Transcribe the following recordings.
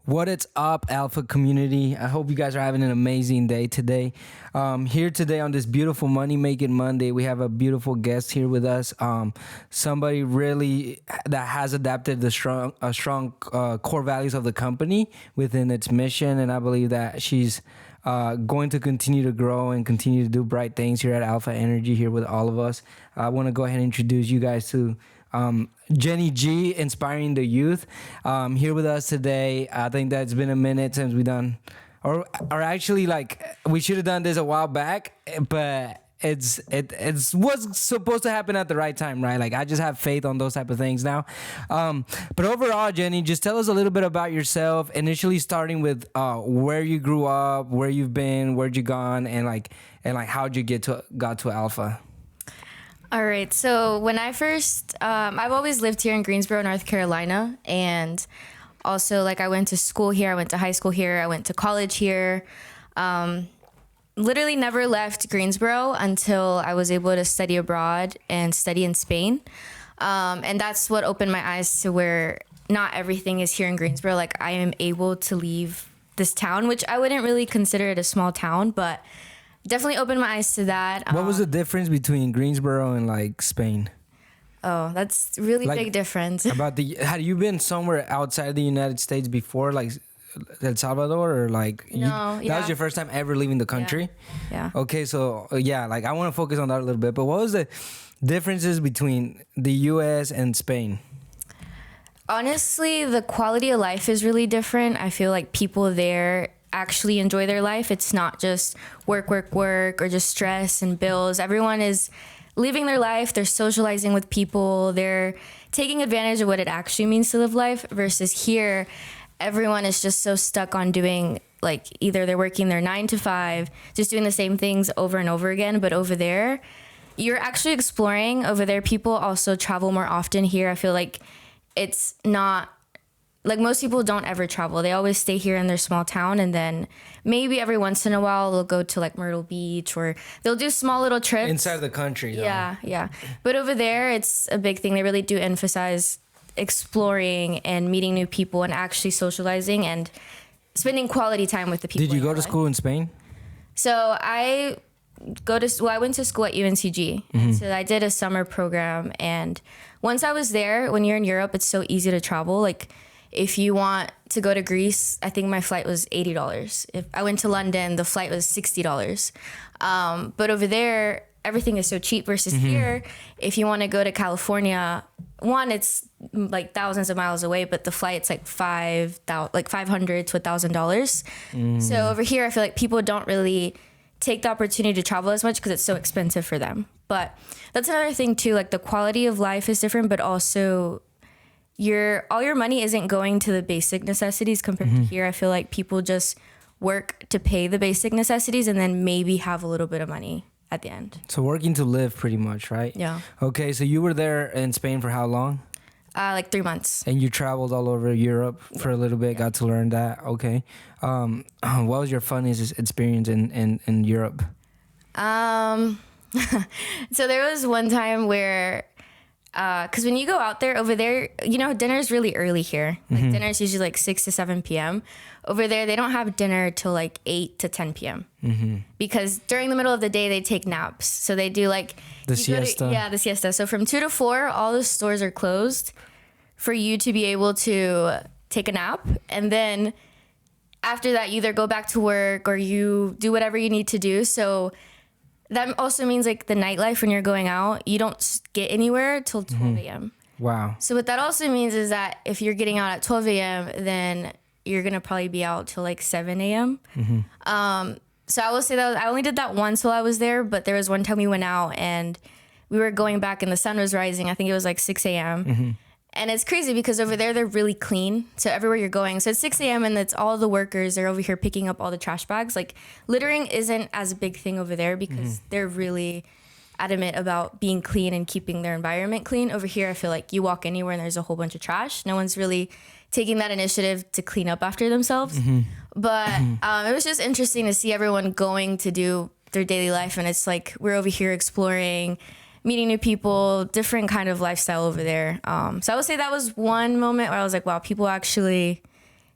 What is up, Alpha community? I hope you guys are having an amazing day today. Here today on this beautiful Money Making Monday, we have a beautiful guest here with us. Somebody really that has adapted the strong core values of the company within its mission, and I believe that she's going to continue to grow and continue to do bright things here at Alpha Energy here with all of us. I want to go ahead and introduce you guys to Jenni G, inspiring the youth, here with us today. I think that it's been a minute since we done, or actually, like, we should have done this a while back, but it's what's supposed to happen at the right time, right? Like, I just have faith on those type of things now. But overall, Jenni, just tell us a little bit about yourself. Initially, starting with where you grew up, where you've been, where'd you gone, and how'd you got to Alpha. All right. So when I first, I've always lived here in Greensboro, North Carolina. And also, like, I went to school here. I went to high school here. I went to college here. Literally never left Greensboro until I was able to study abroad and study in Spain. And that's what opened my eyes to where not everything is here in Greensboro. Like, I am able to leave this town, which I wouldn't really consider it a small town, but definitely opened my eyes to that. What was the difference between Greensboro and like Spain? Oh, that's really big difference. Had you been somewhere outside the United States before, like El Salvador, or like No, that was your first time ever leaving the country? Yeah. Okay, so like I want to focus on that a little bit. But what was the differences between the U.S. and Spain? Honestly, the quality of life is really different. I feel like people there actually enjoy their life. It's not just work, or just stress and bills. Everyone is living their life. They're socializing with people. They're taking advantage of what it actually means to live life, versus here, everyone is just so stuck on doing, like, either they're working their 9 to 5, just doing the same things over and over again. But over there, you're actually exploring. Over there, people also travel more often. Here, I feel like it's not, like, most people don't ever travel. They always stay here in their small town, and then maybe every once in a while they'll go to like Myrtle Beach, or they'll do small little trips inside the country. Yeah. But over there, it's a big thing. They really do emphasize exploring and meeting new people and actually socializing and spending quality time with the people. Did you go to school in Spain? So I went to school at UNCG. Mm-hmm. So I did a summer program, and once I was there, when you're in Europe, it's so easy to travel. Like, if you want to go to Greece, I think my flight was $80. If I went to London, the flight was $60. But over there, everything is so cheap, versus here, if you want to go to California, it's like thousands of miles away, but the flight's like $500 to $1,000. So over here, I feel like people don't really take the opportunity to travel as much because it's so expensive for them. But that's another thing too. Like, the quality of life is different, but also all your money isn't going to the basic necessities compared to here. I feel like people just work to pay the basic necessities and then maybe have a little bit of money at the end. So working to live, pretty much, right? Yeah. Okay, so you were there in Spain for how long? Like 3 months. And you traveled all over Europe for a little bit, got to learn that. Okay. What was your funniest experience in Europe? So there was one time where, because when you go out there, over there, dinner's really early here. Like, dinner's usually like 6 to 7 p.m. Over there, they don't have dinner till like 8 to 10 p.m. Because during the middle of the day, they take naps. So they do like the siesta. The siesta. So from 2 to 4, all the stores are closed for you to be able to take a nap. And then after that, you either go back to work or you do whatever you need to do. So that also means, like, the nightlife, when you're going out, you don't get anywhere till 12 a.m. Wow. So what that also means is that if you're getting out at 12 a.m., then you're going to probably be out till like 7 a.m. So I will say that I only did that once while I was there, but there was one time we went out and we were going back and the sun was rising. I think it was like 6 a.m. And it's crazy because over there, they're really clean. So everywhere you're going. So it's 6 a.m. and it's all the workers. They're over here picking up all the trash bags. Like, littering isn't as a big thing over there because they're really adamant about being clean and keeping their environment clean. Over here, I feel like you walk anywhere and there's a whole bunch of trash. No one's really taking that initiative to clean up after themselves. But it was just interesting to see everyone going to do their daily life. And it's like, we're over here exploring, meeting new people, different kind of lifestyle over there. So I would say that was one moment where I was like, wow, people actually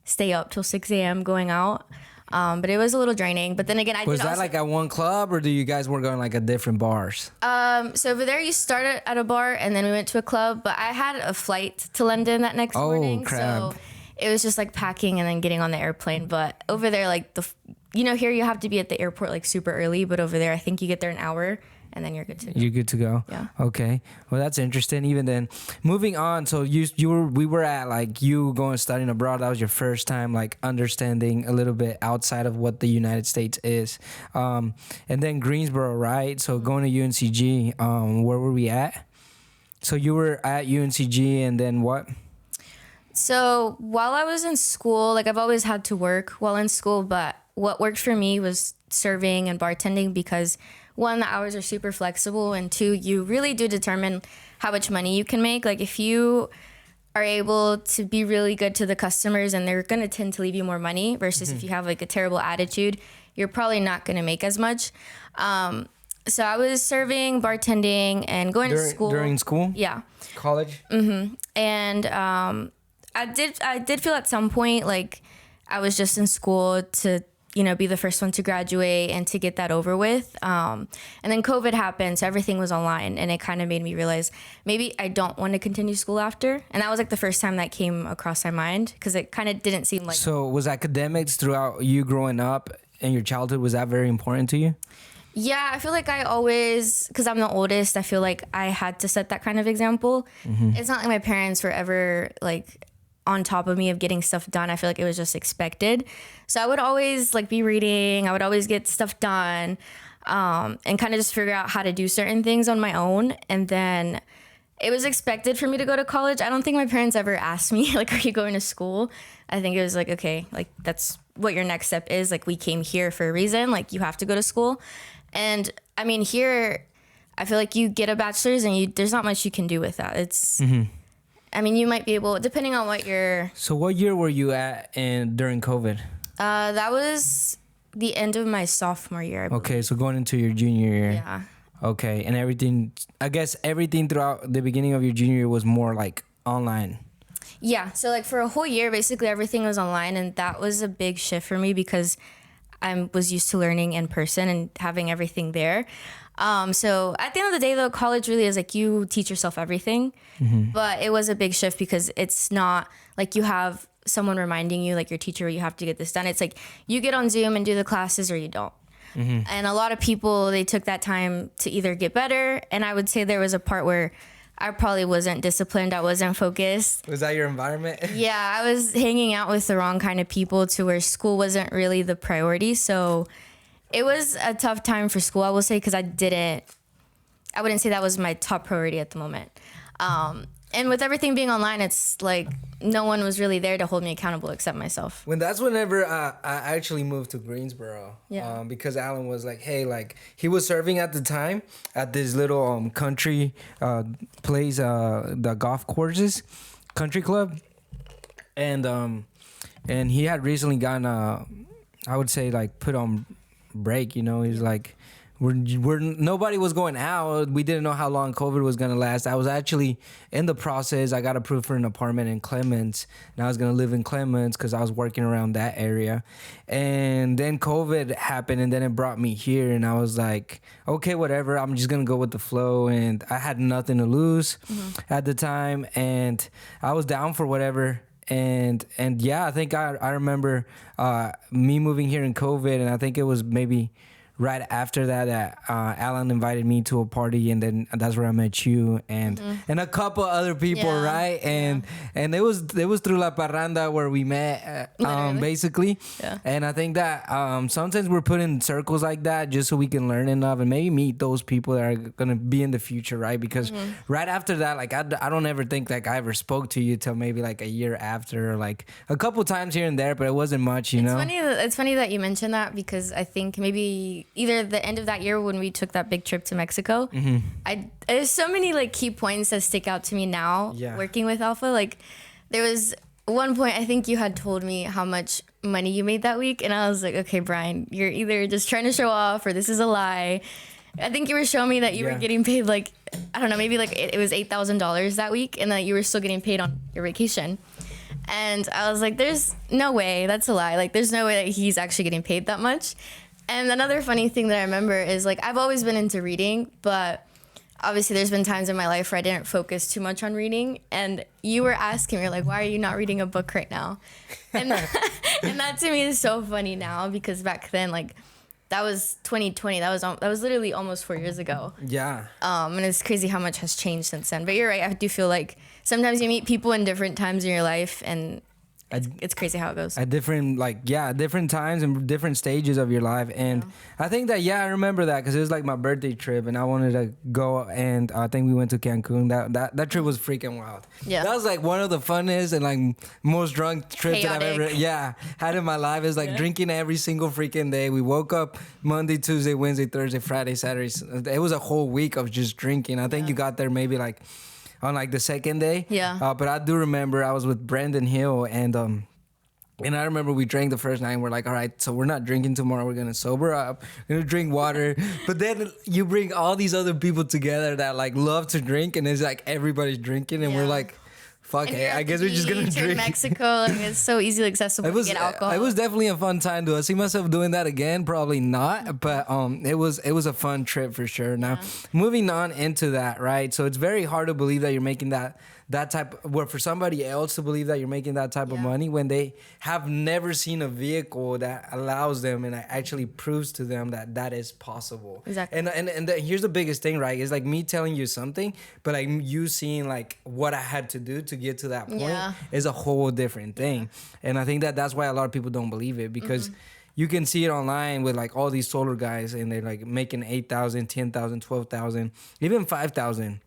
stay up till 6 a.m. going out. But it was a little draining. But then again, I Was did that also, like at one club, or do you guys were going like at different bars? so over there, you started at a bar and then we went to a club. But I had a flight to London that next morning. Crap. So it was just like packing and then getting on the airplane. But over there, like here you have to be at the airport like super early. But over there, I think you get there an hour and then you're good to go. You're good to go. Yeah. Okay. Well, that's interesting. Even then, moving on. So we were at like you going studying abroad. That was your first time like understanding a little bit outside of what the United States is. And then Greensboro, right? So going to UNCG. Where were we at? So you were at UNCG, and then what? So while I was in school, like I've always had to work while in school, but what worked for me was serving and bartending because one, the hours are super flexible, and two, you really do determine how much money you can make. Like if you are able to be really good to the customers and they're going to tend to leave you more money versus if you have like a terrible attitude, you're probably not going to make as much. So I was serving, bartending, and going to school. During school? Yeah. College? And I did feel at some point like I was just in school to, be the first one to graduate and to get that over with. And then COVID happened, so everything was online, and it kind of made me realize maybe I don't want to continue school after. And that was like the first time that came across my mind because it kind of didn't seem like. So was academics throughout you growing up and your childhood, was that very important to you? Yeah, I feel like I always, because I'm the oldest, I feel like I had to set that kind of example. It's not like my parents were ever like on top of me of getting stuff done. I feel like it was just expected. So I would always like be reading. I would always get stuff done and kind of just figure out how to do certain things on my own. And then it was expected for me to go to college. I don't think my parents ever asked me, like, are you going to school? I think it was like, okay, like that's what your next step is. Like we came here for a reason. Like you have to go to school. And I mean, here, I feel like you get a bachelor's and there's not much you can do with that. It's, I mean, you might be able, depending on what you're. So what year were you at during COVID? That was the end of my sophomore year. I believe. Okay, so going into your junior year. Yeah. Okay, and everything throughout the beginning of your junior year was more like online. Yeah, so like for a whole year, basically everything was online, and that was a big shift for me because I was used to learning in person and having everything there. So at the end of the day, though, college really is like you teach yourself everything. But it was a big shift because it's not like you have someone reminding you, like your teacher, you have to get this done. It's like you get on Zoom and do the classes or you don't. And a lot of people, they took that time to either get better. And I would say there was a part where I probably wasn't disciplined. I wasn't focused. Was that your environment? Yeah, I was hanging out with the wrong kind of people to where school wasn't really the priority. So it was a tough time for school, I will say, because I wouldn't say that was my top priority at the moment. And with everything being online, it's like no one was really there to hold me accountable except myself. Whenever I actually moved to Greensboro. Yeah. Because Alan was like, hey, like he was serving at the time at this little country place, the golf courses, country club, and he had recently gotten I would say like put on break. He's like. Nobody was going out. We didn't know how long COVID was going to last. I was actually in the process. I got approved for an apartment in Clements, and I was going to live in Clements because I was working around that area. And then COVID happened, and then it brought me here, and I was like, okay, whatever. I'm just going to go with the flow, and I had nothing to lose at the time, and I was down for whatever. And yeah, I think I remember me moving here in COVID, and I think it was maybe right after that, Alan invited me to a party, and then that's where I met you and a couple other people, right? And it was through La Parranda where we met, basically. Yeah. And I think that sometimes we're put in circles like that just so we can learn enough and maybe meet those people that are gonna be in the future, right? Because right after that, like I don't ever think like I ever spoke to you till maybe like a year after, or like a couple times here and there, but it wasn't much, you know. It's funny that you mentioned that because I think maybe either the end of that year when we took that big trip to Mexico, there's so many like key points that stick out to me now working with Alpha. Like there was one point I think you had told me how much money you made that week, and I was like, okay, Brian, you're either just trying to show off or this is a lie. I think you were showing me that you were getting paid like, I don't know, maybe like it was $8,000 that week, and that you were still getting paid on your vacation. And I was like, there's no way. That's a lie. Like, there's no way that he's actually getting paid that much. And another funny thing that I remember is, like, I've always been into reading, but obviously there's been times in my life where I didn't focus too much on reading. And you were asking me, like, why are you not reading a book right now? And and that to me is so funny now, because back then, like, that was 2020. That was literally almost 4 years ago. Yeah. And it's crazy how much has changed since then. But you're right. I do feel like sometimes you meet people in different times in your life, and it's crazy how it goes. At different, different times and different stages of your life. And I think that, I remember that because it was like my birthday trip and I wanted to go, and I think we went to Cancun. That trip was freaking wild. Yeah. That was like one of the funnest and like most drunk trips that I've ever had in my life. It's like drinking every single freaking day. We woke up Monday, Tuesday, Wednesday, Thursday, Friday, Saturday. It was a whole week of just drinking. I think you got there maybe like on like the second day. Yeah. But I do remember I was with Brandon Hill, and I remember we drank the first night and we're like, all right, so we're not drinking tomorrow. We're going to sober up. We're going to drink water. But then you bring all these other people together that like love to drink, and it's like everybody's drinking and we're like, fuck it. I guess we're just going to drink. In Mexico, like, it's so easily accessible to get alcohol. It was definitely a fun time. Do I see myself doing that again? Probably not. But it was a fun trip for sure. Now, moving on into that, right? So it's very hard to believe that you're making that type, well, for somebody else to believe that you're making that type of money when they have never seen a vehicle that allows them and actually proves to them that that is possible. Exactly. And here's the biggest thing, right? It's like me telling you something, but like you seeing like what I had to do to get to that point is a whole different thing. And I think that that's why a lot of people don't believe it, because you can see it online with like all these solar guys, and they're like making 8,000, 10,000, 12,000, even 5,000.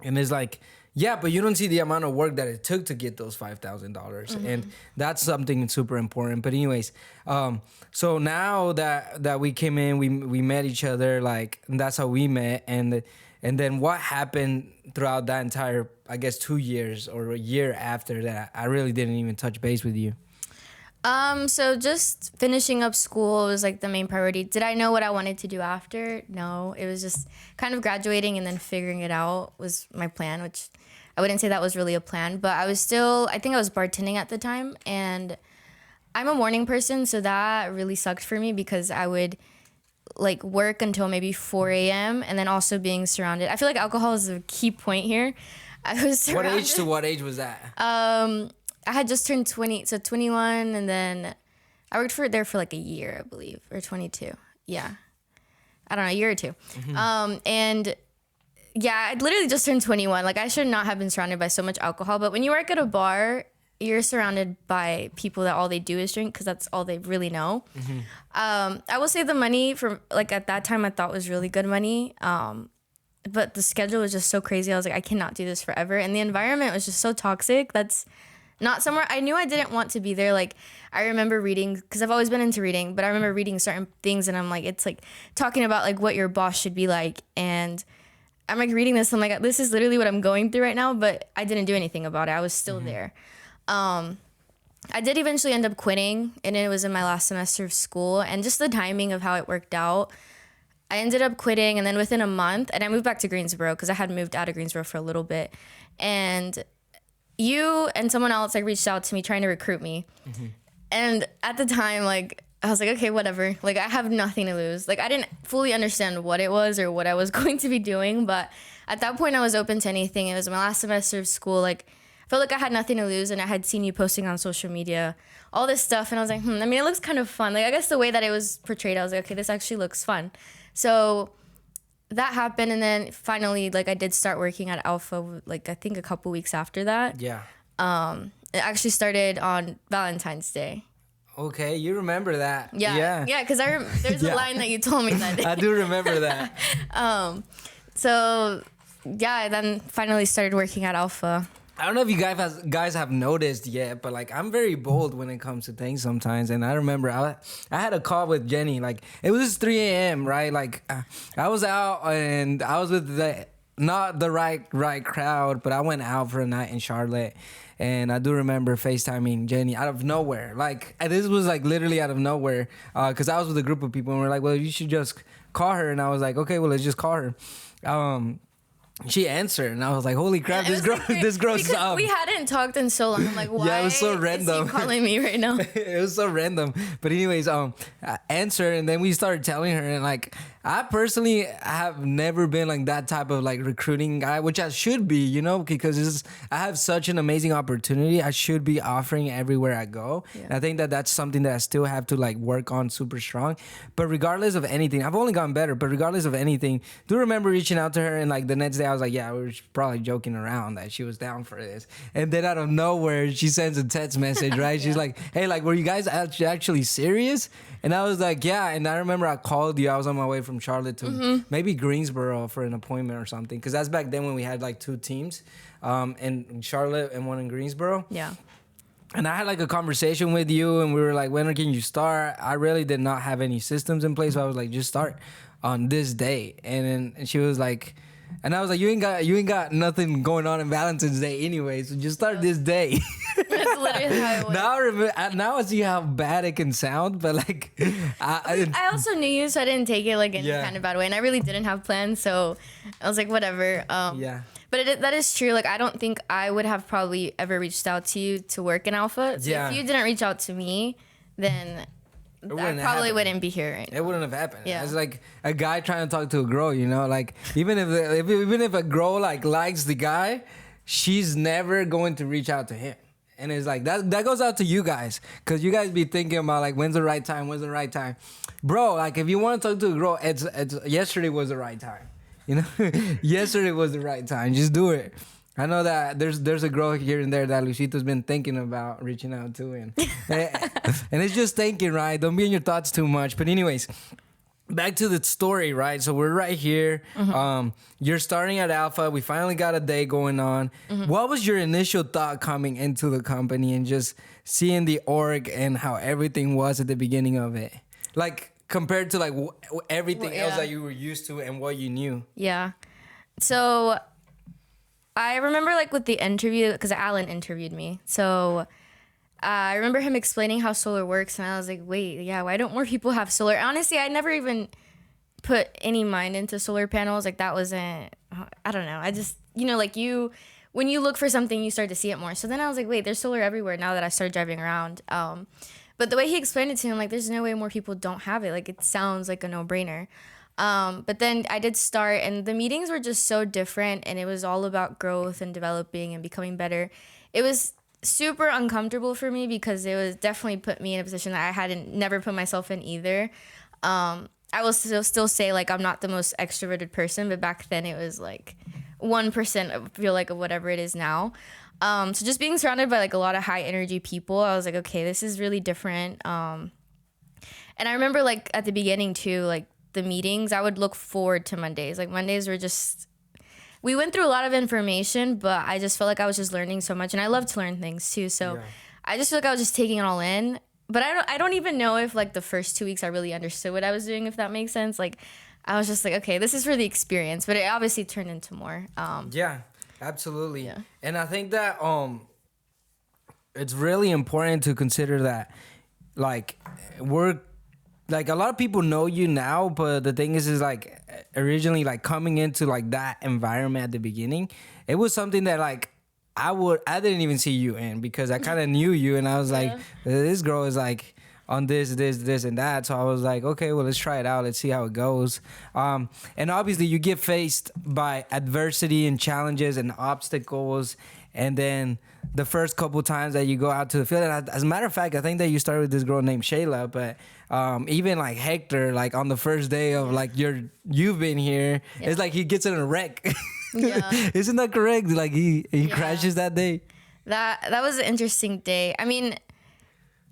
And it's like, yeah, but you don't see the amount of work that it took to get those $5,000, and that's something super important. But anyways, so now that we came in, we met each other, like, and that's how we met, and then what happened throughout that entire, I guess, 2 years or a year after that? I really didn't even touch base with you. So just finishing up school was like the main priority. Did I know what I wanted to do after? No, it was just kind of graduating and then figuring it out was my plan, which I wouldn't say that was really a plan, but I think I was bartending at the time, and I'm a morning person, so that really sucked for me because I would like work until maybe 4 a.m. and then also being surrounded. I feel like alcohol is a key point here. I was surrounded. What age to what age was that? I had just turned 20, so 21, and then I worked there for like a year, I believe, or 22. Yeah. I don't know, a year or two. And yeah, I literally just turned 21. Like, I should not have been surrounded by so much alcohol, but when you work at a bar, you're surrounded by people that all they do is drink because that's all they really know. I will say the money from, like, at that time I thought was really good money. But the schedule was just so crazy. I was like, I cannot do this forever. And the environment was just so toxic. That's not somewhere I knew I didn't want to be there. Like, I remember reading, because I've always been into reading, but I remember reading certain things and I'm like, it's like talking about like what your boss should be like. And I'm like reading this, I'm like, this is literally what I'm going through right now, but I didn't do anything about it. I was still there. I did eventually end up quitting, and it was in my last semester of school, and just the timing of how it worked out, I ended up quitting, and then within a month, and I moved back to Greensboro because I had moved out of Greensboro for a little bit, and you and someone else like reached out to me trying to recruit me, and at the time, like, I was like, okay, whatever. Like, I have nothing to lose. Like, I didn't fully understand what it was or what I was going to be doing, but at that point, I was open to anything. It was my last semester of school. Like, I felt like I had nothing to lose, and I had seen you posting on social media, all this stuff, and I was like, I mean, it looks kind of fun. Like, I guess the way that it was portrayed, I was like, okay, this actually looks fun. So that happened, and then finally, like, I did start working at Alpha, like, I think a couple weeks after that. Yeah. It actually started on Valentine's Day. Okay, you remember that. Yeah, because there's a line that you told me that day. I do remember that. So, yeah, I then finally started working at Alpha. I don't know if you guys have noticed yet, but like, I'm very bold when it comes to things sometimes. And I remember I had a call with Jenni. Like, it was 3 a.m., right? Like, I was out and I was with not the right crowd, but I went out for a night in Charlotte. And I do remember FaceTiming Jenni out of nowhere. Like, and this was like literally out of nowhere, because I was with a group of people and we're like, well, you should just call her. And I was like, okay, well, let's just call her. she answered, and I was like, "Holy crap, It this was, girl, like, this girl's because up." we hadn't talked in so long. I'm like, why? Yeah, it was so Is random. he calling me right now? It was so random. But anyways, I answered, and then we started telling her, and like, I personally have never been like that type of like recruiting guy, which I should be, you know, because I have such an amazing opportunity. I should be offering everywhere I go. Yeah. And I think that that's something that I still have to like work on super strong. But regardless of anything, I've only gotten better. But regardless of anything, do remember reaching out to her, and like the next day I was like, yeah, we were probably joking around that she was down for this. And then out of nowhere, she sends a text message, right? She's like, hey, like, were you guys actually serious? And I was like, yeah. And I remember I called you. I was on my way from Charlotte to maybe Greensboro for an appointment or something. Because that's back then when we had like 2 teams, in Charlotte and one in Greensboro. Yeah. And I had like a conversation with you, and we were like, when can you start? I really did not have any systems in place. So I was like, just start on this day. And she was like, and I was like, you ain't got nothing going on Valentine's Day anyway, so just start this day. That's literally how it was. Now I see how bad it can sound, but like, I also knew you, so I didn't take it like any Yeah. kind of bad way, and I really didn't have plans, so I was like, whatever. yeah. But that is true. Like, I don't think I would have probably ever reached out to you to work in Alpha. So Yeah. if you didn't reach out to me, then I wouldn't probably happen. wouldn't be here right now. It wouldn't have happened. Yeah. It's like a guy trying to talk to a girl, you know, like even if a girl like likes the guy, she's never going to reach out to him. And it's like that goes out to you guys, because you guys be thinking about like when's the right time, bro. Like if you want to talk to a girl, it's yesterday was the right time, you know. Yesterday was the right time. Just do it. I know that there's a girl here and there that Luisito's been thinking about reaching out to, and it's just thinking, right? Don't be in your thoughts too much. But anyways, back to the story, right? So we're right here. You're starting at Alpha. We finally got a day going on. What was your initial thought coming into the company and just seeing the org and how everything was at the beginning of it? Like compared to like everything else that you were used to and what you knew. Yeah. So I remember like with the interview, because Alan interviewed me. So I remember him explaining how solar works, and I was like, wait, yeah, why don't more people have solar? Honestly, I never even put any mind into solar panels. Like that wasn't, I don't know. I just, like when you look for something, you start to see it more. So then I was like, wait, there's solar everywhere now that I started driving around. But the way he explained it to me, I'm like, there's no way more people don't have it. Like it sounds like a no-brainer. But then I did start, and the meetings were just so different, and it was all about growth and developing and becoming better. It was super uncomfortable for me because it was definitely put me in a position that I hadn't never put myself in either. I will still say like I'm not the most extroverted person, but back then it was like 1% I feel like of whatever it is now. So just being surrounded by like a lot of high energy people, I was like, okay, this is really different. And I remember like at the beginning too, like the meetings, I would look forward to Mondays. Like Mondays were just, we went through a lot of information, but I just felt like I was just learning so much, and I love to learn things too. So I just feel like I was just taking it all in. But I don't even know if like the first 2 weeks I really understood what I was doing, if that makes sense. Like I was just like, okay, this is for the experience, but it obviously turned into more. Yeah, absolutely. Yeah. And I think that it's really important to consider that like we're like a lot of people know you now, but the thing is like originally like coming into like that environment at the beginning, it was something that like I didn't even see you in, because I kind of knew you, and I was like, this girl is like on this and that. So I was like, okay, well, let's try it out. Let's see how it goes. And obviously you get faced by adversity and challenges and obstacles. And then the first couple times that you go out to the field, and as a matter of fact, I think that you started with this girl named Shayla, but even like Hector, like on the first day of like you've been here, it's like he gets in a wreck. Yeah. Isn't that correct? Like he crashes that day. That was an interesting day. I mean,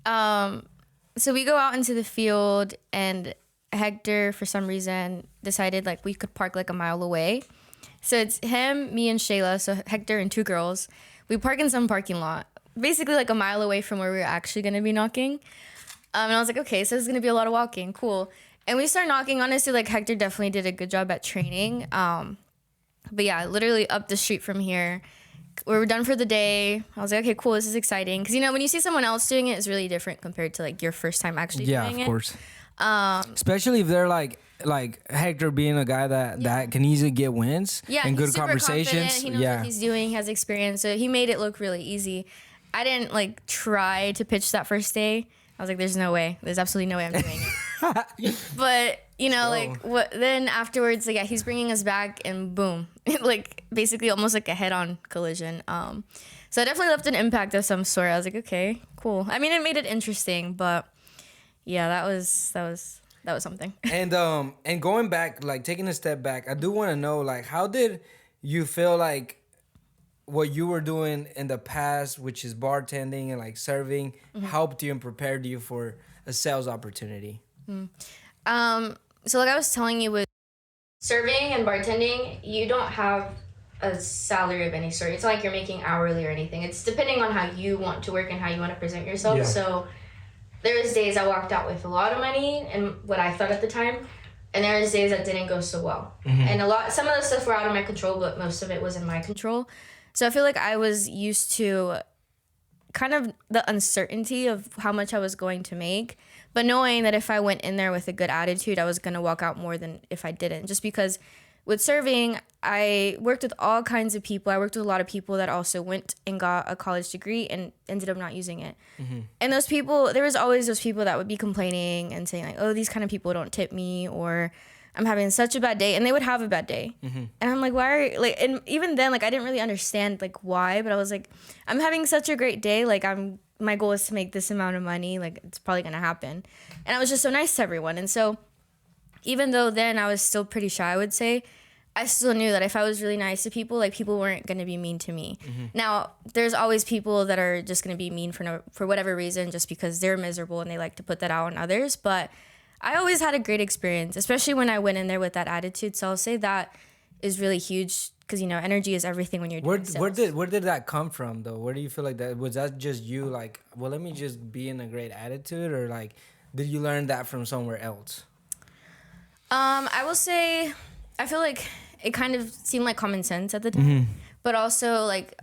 so we go out into the field, and Hector, for some reason, decided like we could park like a mile away. So it's him, me, and Shayla. So Hector and 2 girls. We park in some parking lot, basically like a mile away from where we were actually going to be knocking. And I was like, okay, so it's going to be a lot of walking. Cool. And we start knocking. Honestly, like Hector definitely did a good job at training. But yeah, literally up the street from here, we were done for the day. I was like, okay, cool, this is exciting. Because, when you see someone else doing it, it's really different compared to like your first time actually doing it. Yeah, of course. Especially if they're like Hector being a guy that can easily get wins and good he's super conversations. confident. He knows what he's doing. He has experience, so he made it look really easy. I didn't like try to pitch that first day. I was like, "There's no way. There's absolutely no way I'm doing it." But then afterwards, like, yeah, he's bringing us back, and boom, like basically almost like a head-on collision. So I definitely left an impact of some sort. I was like, okay, cool. I mean, it made it interesting, but yeah, that was something. And going back, like taking a step back, I do want to know, like, how did you feel like what you were doing in the past, which is bartending and like serving, helped you and prepared you for a sales opportunity? So like I was telling you, with serving and bartending, you don't have a salary of any sort. It's not like you're making hourly or anything. It's depending on how you want to work and how you want to present yourself. Yeah. So there was days I walked out with a lot of money and what I thought at the time, and there was days that didn't go so well. And some of the stuff were out of my control, but most of it was in my control. So I feel like I was used to kind of the uncertainty of how much I was going to make, but knowing that if I went in there with a good attitude, I was going to walk out more than if I didn't. Just because with serving, I worked with all kinds of people. I worked with a lot of people that also went and got a college degree and ended up not using it. And those people, there was always those people that would be complaining and saying like, oh, these kind of people don't tip me, or I'm having such a bad day. And they would have a bad day. And I'm like, why are you, like, and even then, like, I didn't really understand like why, but I was like, I'm having such a great day. Like, my goal is to make this amount of money. Like, it's probably going to happen. And I was just so nice to everyone. And so even though then I was still pretty shy, I would say, I still knew that if I was really nice to people, like, people weren't going to be mean to me. Now, there's always people that are just going to be mean for whatever reason, just because they're miserable and they like to put that out on others. But I always had a great experience, especially when I went in there with that attitude. So I'll say that is really huge because, energy is everything when you're doing sales. Where did that come from, though? Where do you feel like that? Was that just you, like, well, let me just be in a great attitude? Or, like, did you learn that from somewhere else? I will say, I feel like it kind of seemed like common sense at the time. But also, like,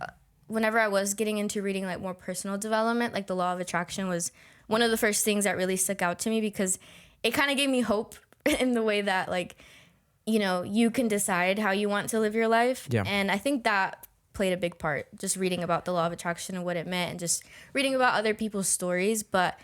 whenever I was getting into reading, like, more personal development, like, the law of attraction was one of the first things that really stuck out to me, because it kind of gave me hope in the way that, like, you can decide how you want to live your life. Yeah. And I think that played a big part, just reading about the law of attraction and what it meant, and just reading about other people's stories. But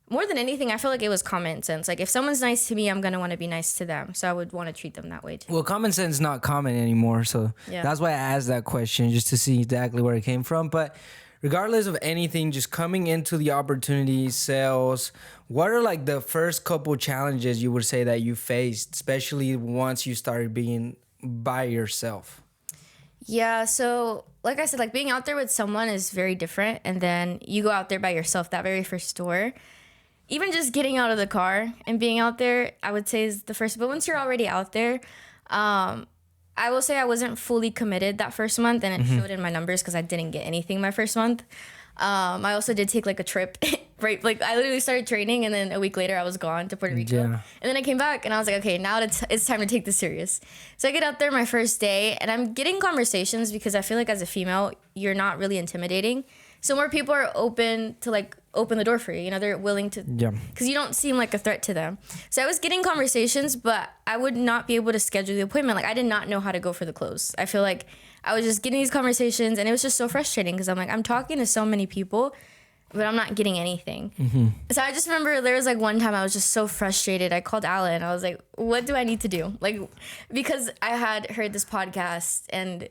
more than anything, I feel like it was common sense. Like, if someone's nice to me, I'm going to want to be nice to them. So I would want to treat them that way too. Well, common sense is not common anymore. So that's why I asked that question, just to see exactly where it came from. But regardless of anything, just coming into the opportunity, sales, what are like the first couple challenges you would say that you faced, especially once you started being by yourself? Yeah, so like I said, like, being out there with someone is very different. And then you go out there by yourself, that very first store. Even just getting out of the car and being out there, I would say, is the first. But once you're already out there, I will say I wasn't fully committed that first month, and it showed in my numbers because I didn't get anything my first month. I also did take like a trip, right? Like, I literally started training, and then a week later I was gone to Puerto Rico. Yeah. And then I came back and I was like, okay, now it's time to take this serious. So I get out there my first day, and I'm getting conversations because I feel like as a female, you're not really intimidating. So more people are open to, like, open the door for you. They're willing to, because you don't seem like a threat to them. So I was getting conversations, but I would not be able to schedule the appointment. Like, I did not know how to go for the close. I feel like I was just getting these conversations, and it was just so frustrating because I'm like, I'm talking to so many people, but I'm not getting anything. So I just remember there was like one time I was just so frustrated. I called Alan. I was like, what do I need to do? Like, because I had heard this podcast, and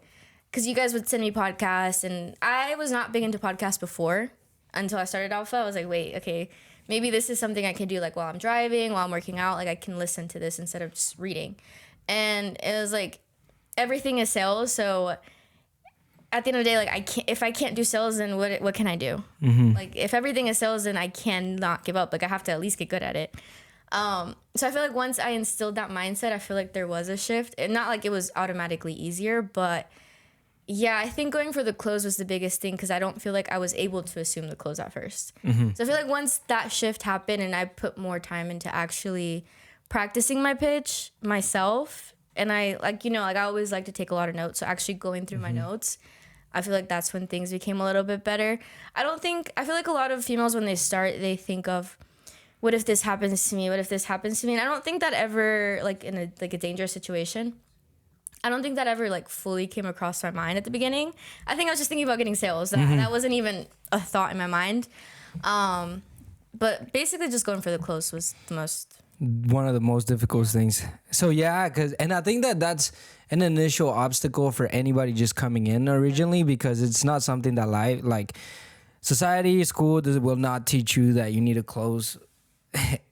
because you guys would send me podcasts, and I was not big into podcasts before until I started Alpha. I was like, wait, okay, maybe this is something I can do, like, while I'm driving, while I'm working out. Like, I can listen to this instead of just reading. And it was like, everything is sales. So at the end of the day, like, if I can't do sales, then what can I do? Like, if everything is sales, then I cannot give up. Like, I have to at least get good at it. So I feel like once I instilled that mindset, I feel like there was a shift. And not like it was automatically easier, but yeah, I think going for the close was the biggest thing, because I don't feel like I was able to assume the close at first. So I feel like once that shift happened and I put more time into actually practicing my pitch myself, and I, like, I always like to take a lot of notes. So actually going through my notes, I feel like that's when things became a little bit better. I feel like a lot of females, when they start, they think of what if this happens to me? What if this happens to me? And I don't think that ever, like in a dangerous situation, I don't think that ever like fully came across my mind at the beginning. I think I was just thinking about getting sales. That wasn't even a thought in my mind. But basically just going for the close was the most. One of the most difficult things. So yeah, and I think that's an initial obstacle for anybody just coming in originally, because it's not something that like society, school will not teach you that you need to close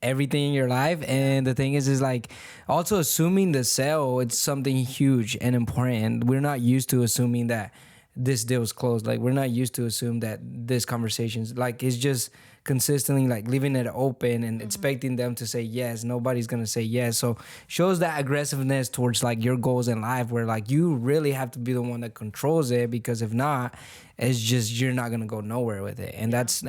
everything in your life. And the thing is like also assuming the sale, it's something huge and important. We're not used to assuming that this deal's closed. Like we're not used to assume that this conversation's like, it's just consistently like leaving it open and expecting them to say yes. Nobody's gonna say yes. So shows that aggressiveness towards like your goals in life, where like you really have to be the one that controls it, because if not, it's just you're not gonna go nowhere with it. And that's an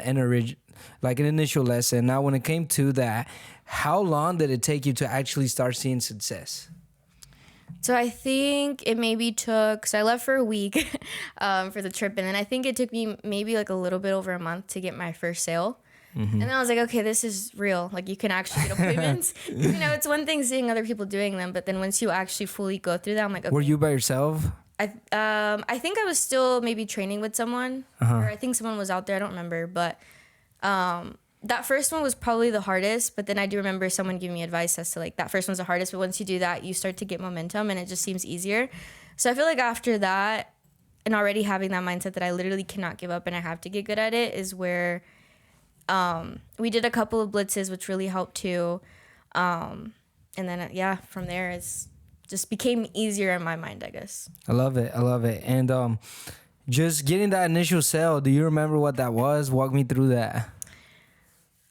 initial lesson. Now when it came to that, how long did it take you to actually start seeing success? So I think it maybe took, so I left for a week for the trip. And then I think it took me maybe like a little bit over a month to get my first sale. And then I was like, okay, this is real. Like you can actually get appointments. You know, it's one thing seeing other people doing them, but then once you actually fully go through that, I'm like, okay. Were you by yourself? I think I was still maybe training with someone, or I think someone was out there. I don't remember, but that first one was probably the hardest. But then I do remember someone giving me advice as to like that first one's the hardest, but once you do that, you start to get momentum and it just seems easier. So I feel like after that, and already having that mindset that I literally cannot give up and I have to get good at it, is where we did a couple of blitzes, which really helped too. And then from there it's just became easier in my mind, I guess. I love it. And just getting that initial sale, do you remember what that was? Walk me through that.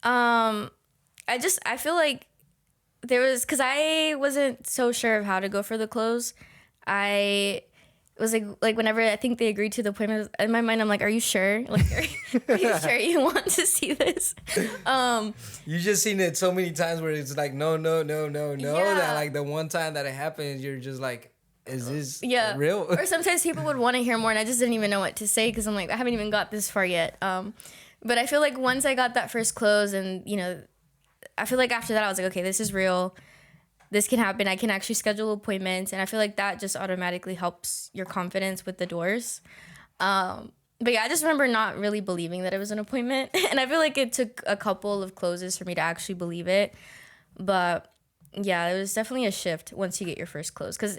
I feel like there was, cause I wasn't so sure of how to go for the close. I was like whenever I think they agreed to the appointment, in my mind I'm like, are you sure? Like, are you sure you want to see this? You just seen it so many times where it's like no, Yeah. that like the one time that it happens, you're just like, is this real? Or sometimes people would want to hear more and I just didn't even know what to say, because I'm like, I haven't even got this far yet. But I feel like once I got that first close, and you know, I feel like after that I was like, okay, this is real. This can happen. I can actually schedule appointments. And I feel like that just automatically helps your confidence with the doors. But yeah, I just remember not really believing that it was an appointment. And I feel like it took a couple of closes for me to actually believe it. But yeah, it was definitely a shift once you get your first close. Because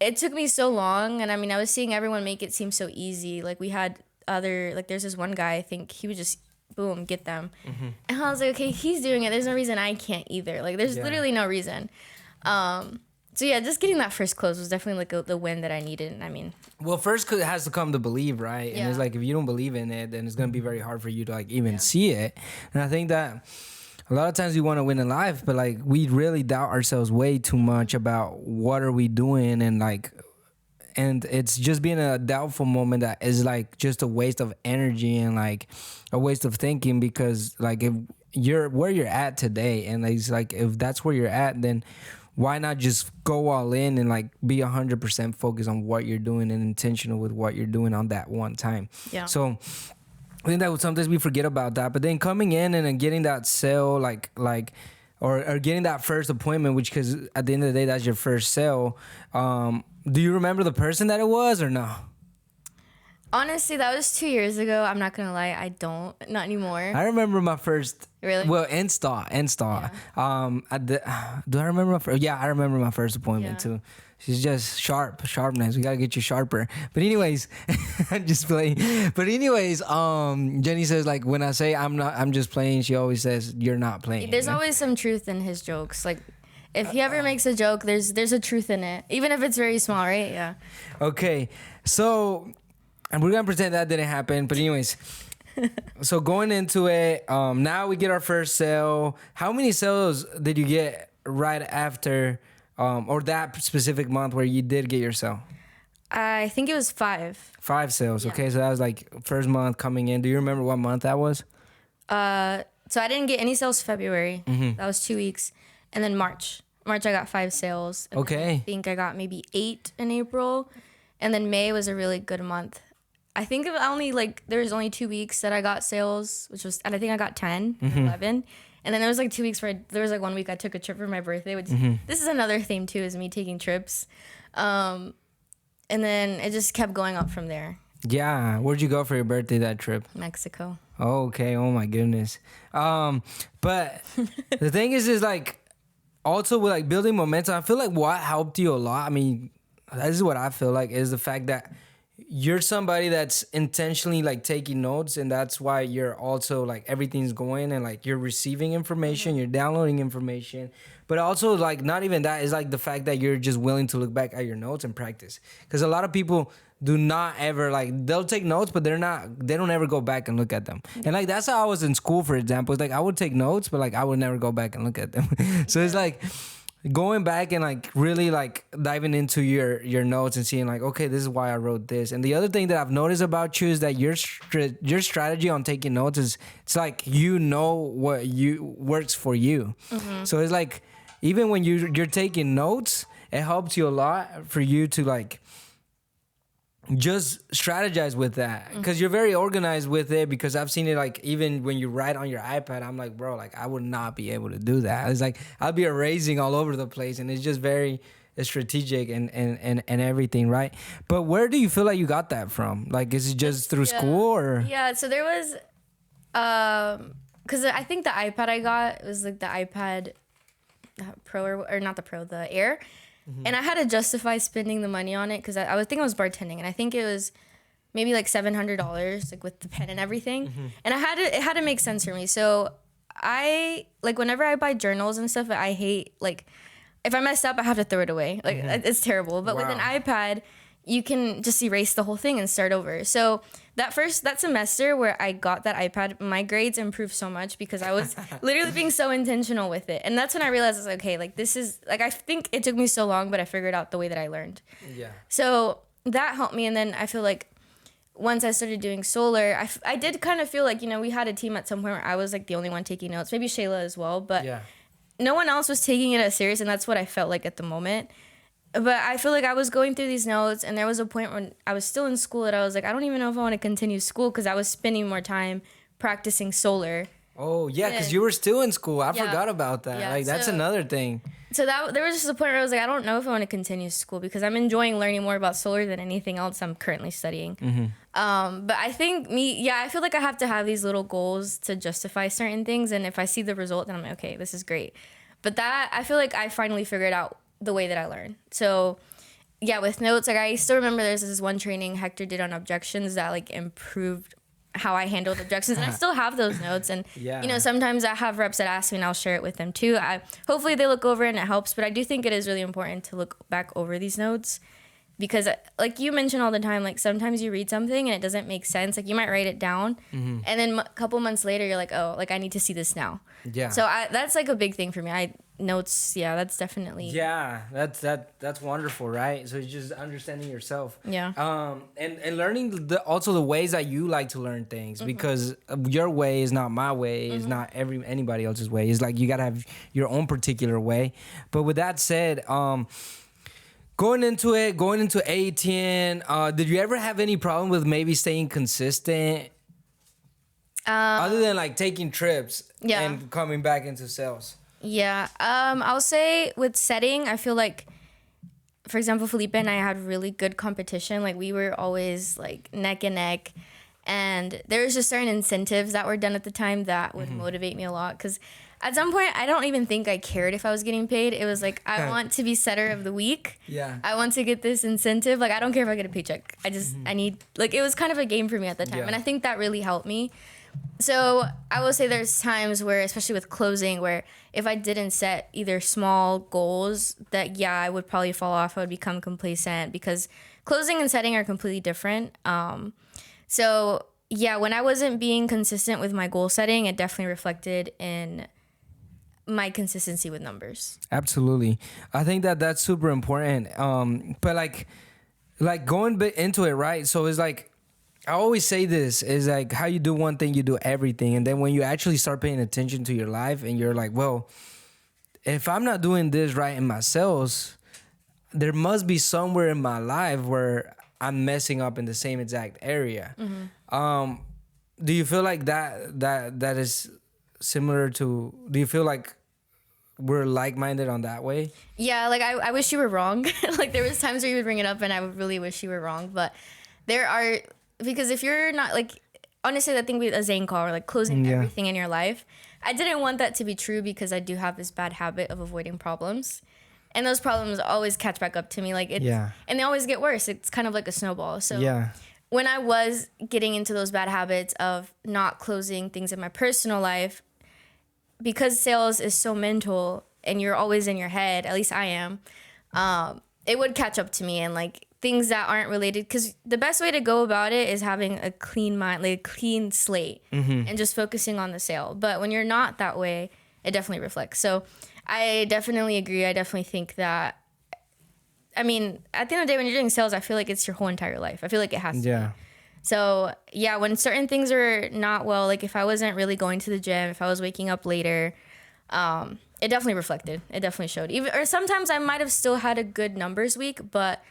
it took me so long. And I mean, I was seeing everyone make it seem so easy. Like we had there's this one guy, I think he would just boom, get them. And I was like, okay, he's doing it. There's no reason I can't either. Like there's literally no reason. So yeah, just getting that first close was definitely like the win that I needed. I mean, well, first it has to come to believe, right? And it's like, if you don't believe in it, then it's going to be very hard for you to like even see it. And I think that a lot of times we want to win in life, but like we really doubt ourselves way too much about what are we doing, and it's just being a doubtful moment that is like just a waste of energy and like a waste of thinking, because like if you're where you're at today, and it's like if that's where you're at, then why not just go all in and like be 100% focused on what you're doing and intentional with what you're doing on that one time. Yeah. So I think that sometimes we forget about that, but then coming in and then getting that sale, or getting that first appointment, which, because at the end of the day, that's your first sale. Do you remember the person that it was or no? Honestly, that was 2 years ago. I'm not gonna lie, I don't, not anymore. I remember my first. Really? Well, install. Do I remember my first? Yeah, I remember my first appointment too. She's just sharpness. We gotta get you sharper. But anyways, I'm just playing. But anyways, Jenni says like when I say I'm just playing, she always says you're not playing. There's always some truth in his jokes. Like if he ever makes a joke, there's a truth in it, even if it's very small, right? Yeah. Okay, so. And we're going to pretend that didn't happen. But anyways, so going into it, now we get our first sale. How many sales did you get right after, or that specific month where you did get your sale? I think it was 5. 5 sales. Yeah. Okay, so that was like first month coming in. Do you remember what month that was? So I didn't get any sales February. That was 2 weeks. And then March I got 5 sales. And okay. I think I got maybe 8 in April. And then May was a really good month. I think there was only 2 weeks that I got sales, and I think I got 10 or 11. And then there was like 2 weeks where there was like 1 week I took a trip for my birthday, which this is another theme too, is me taking trips. And then it just kept going up from there. Yeah. Where'd you go for your birthday that trip? Mexico. Oh, okay. Oh my goodness. But the thing is like also with like building momentum, I feel like what helped you a lot. I mean, this is what I feel like is the fact that you're somebody that's intentionally like taking notes, and that's why you're also like everything's going and like you're receiving information, you're downloading information, but also like not even that is like the fact that you're just willing to look back at your notes and practice. Because a lot of people do not ever like they'll take notes, but they don't ever go back and look at them. And like that's how I was in school, for example. It's like I would take notes, but like I would never go back and look at them. So it's like going back and like really like diving into your notes and seeing like, okay, this is why I wrote this. And the other thing that I've noticed about you is that your strategy on taking notes is it's like you know what you works for you. So it's like even when you're taking notes, it helps you a lot for you to like just strategize with that, because you're very organized with it. Because I've seen it like even when you write on your iPad, I'm like, bro, like I would not be able to do that. It's like I'll be erasing all over the place, and it's just very strategic and everything, right? But where do you feel like you got that from? Like, is it just through school or? Yeah, so there was, because I think the iPad I got was like the iPad Pro or not the Pro, the Air. And I had to justify spending the money on it because I was thinking I was bartending, and I think it was maybe like $700 like with the pen and everything. And it had to make sense for me. So I like whenever I buy journals and stuff, I hate like if I mess up, I have to throw it away. Like it's terrible. But with an iPad, you can just erase the whole thing and start over. So that semester where I got that iPad, my grades improved so much because I was literally being so intentional with it. And that's when I realized I was like, okay, like this is like, I think it took me so long, but I figured out the way that I learned. Yeah. So that helped me. And then I feel like once I started doing solar, I did kind of feel like, you know, we had a team at some point where I was like the only one taking notes, maybe Shayla as well, but no one else was taking it as serious. And that's what I felt like at the moment. But I feel like I was going through these notes, and there was a point when I was still in school that I was like, I don't even know if I want to continue school because I was spending more time practicing solar. Oh, yeah, because you were still in school. I forgot about that. Like, that's another thing. So there was just a point where I was like, I don't know if I want to continue school because I'm enjoying learning more about solar than anything else I'm currently studying. But I think I feel like I have to have these little goals to justify certain things. And if I see the result, then I'm like, okay, this is great. But that, I feel like I finally figured out the way that I learn. So yeah, with notes, like I still remember there's this one training Hector did on objections that like improved how I handled objections, and I still have those notes. And you know, sometimes I have reps that ask me and I'll share it with them too. Hopefully they look over and it helps, but I do think it is really important to look back over these notes because like you mentioned all the time, like sometimes you read something and it doesn't make sense. Like you might write it down and then a couple months later you're like, oh, like I need to see this now. Yeah. So that's like a big thing for me. Notes, that's definitely that's wonderful, right? So it's just understanding yourself, and learning also the ways that you like to learn things, because your way is not my way, is not anybody else's way. It's like you gotta have your own particular way. But with that said, going into ATN, did you ever have any problem with maybe staying consistent, other than like taking trips and coming back into sales? Yeah, I'll say with setting, I feel like, for example, Felipe and I had really good competition. Like we were always like neck and neck, and there was just certain incentives that were done at the time that would motivate me a lot. Because at some point, I don't even think I cared if I was getting paid. It was like, I want to be setter of the week. Yeah. I want to get this incentive. Like I don't care if I get a paycheck. I need, like it was kind of a game for me at the time, and I think that really helped me. So I will say there's times where, especially with closing, where if I didn't set either small goals, that I would probably fall off. I would become complacent because closing and setting are completely different. So when I wasn't being consistent with my goal setting, it definitely reflected in my consistency with numbers. Absolutely. I think that's super important. But like going into it, right? So it's like, I always say this is like how you do one thing, you do everything. And then when you actually start paying attention to your life and you're like, well, if I'm not doing this right in my sales, there must be somewhere in my life where I'm messing up in the same exact area. Do you feel like that is similar to? Do you feel like we're like-minded on that way? Yeah, like I wish you were wrong. Like there was times where you would bring it up and I would really wish you were wrong. But there are, because if you're not like, honestly, that thing with a Zane call or like closing everything in your life, I didn't want that to be true because I do have this bad habit of avoiding problems. And those problems always catch back up to me. Like it's, and they always get worse. It's kind of like a snowball. So when I was getting into those bad habits of not closing things in my personal life, because sales is so mental and you're always in your head, at least I am, it would catch up to me and like things that aren't related. Because the best way to go about it is having a clean mind, like a clean slate, and just focusing on the sale. But when you're not that way, it definitely reflects. So I definitely agree. I definitely think that, I mean, at the end of the day, when you're doing sales, I feel like it's your whole entire life. I feel like it has to be. So yeah, when certain things are not well, like if I wasn't really going to the gym, if I was waking up later, it definitely reflected. It definitely showed. Even, or sometimes I might have still had a good numbers week, but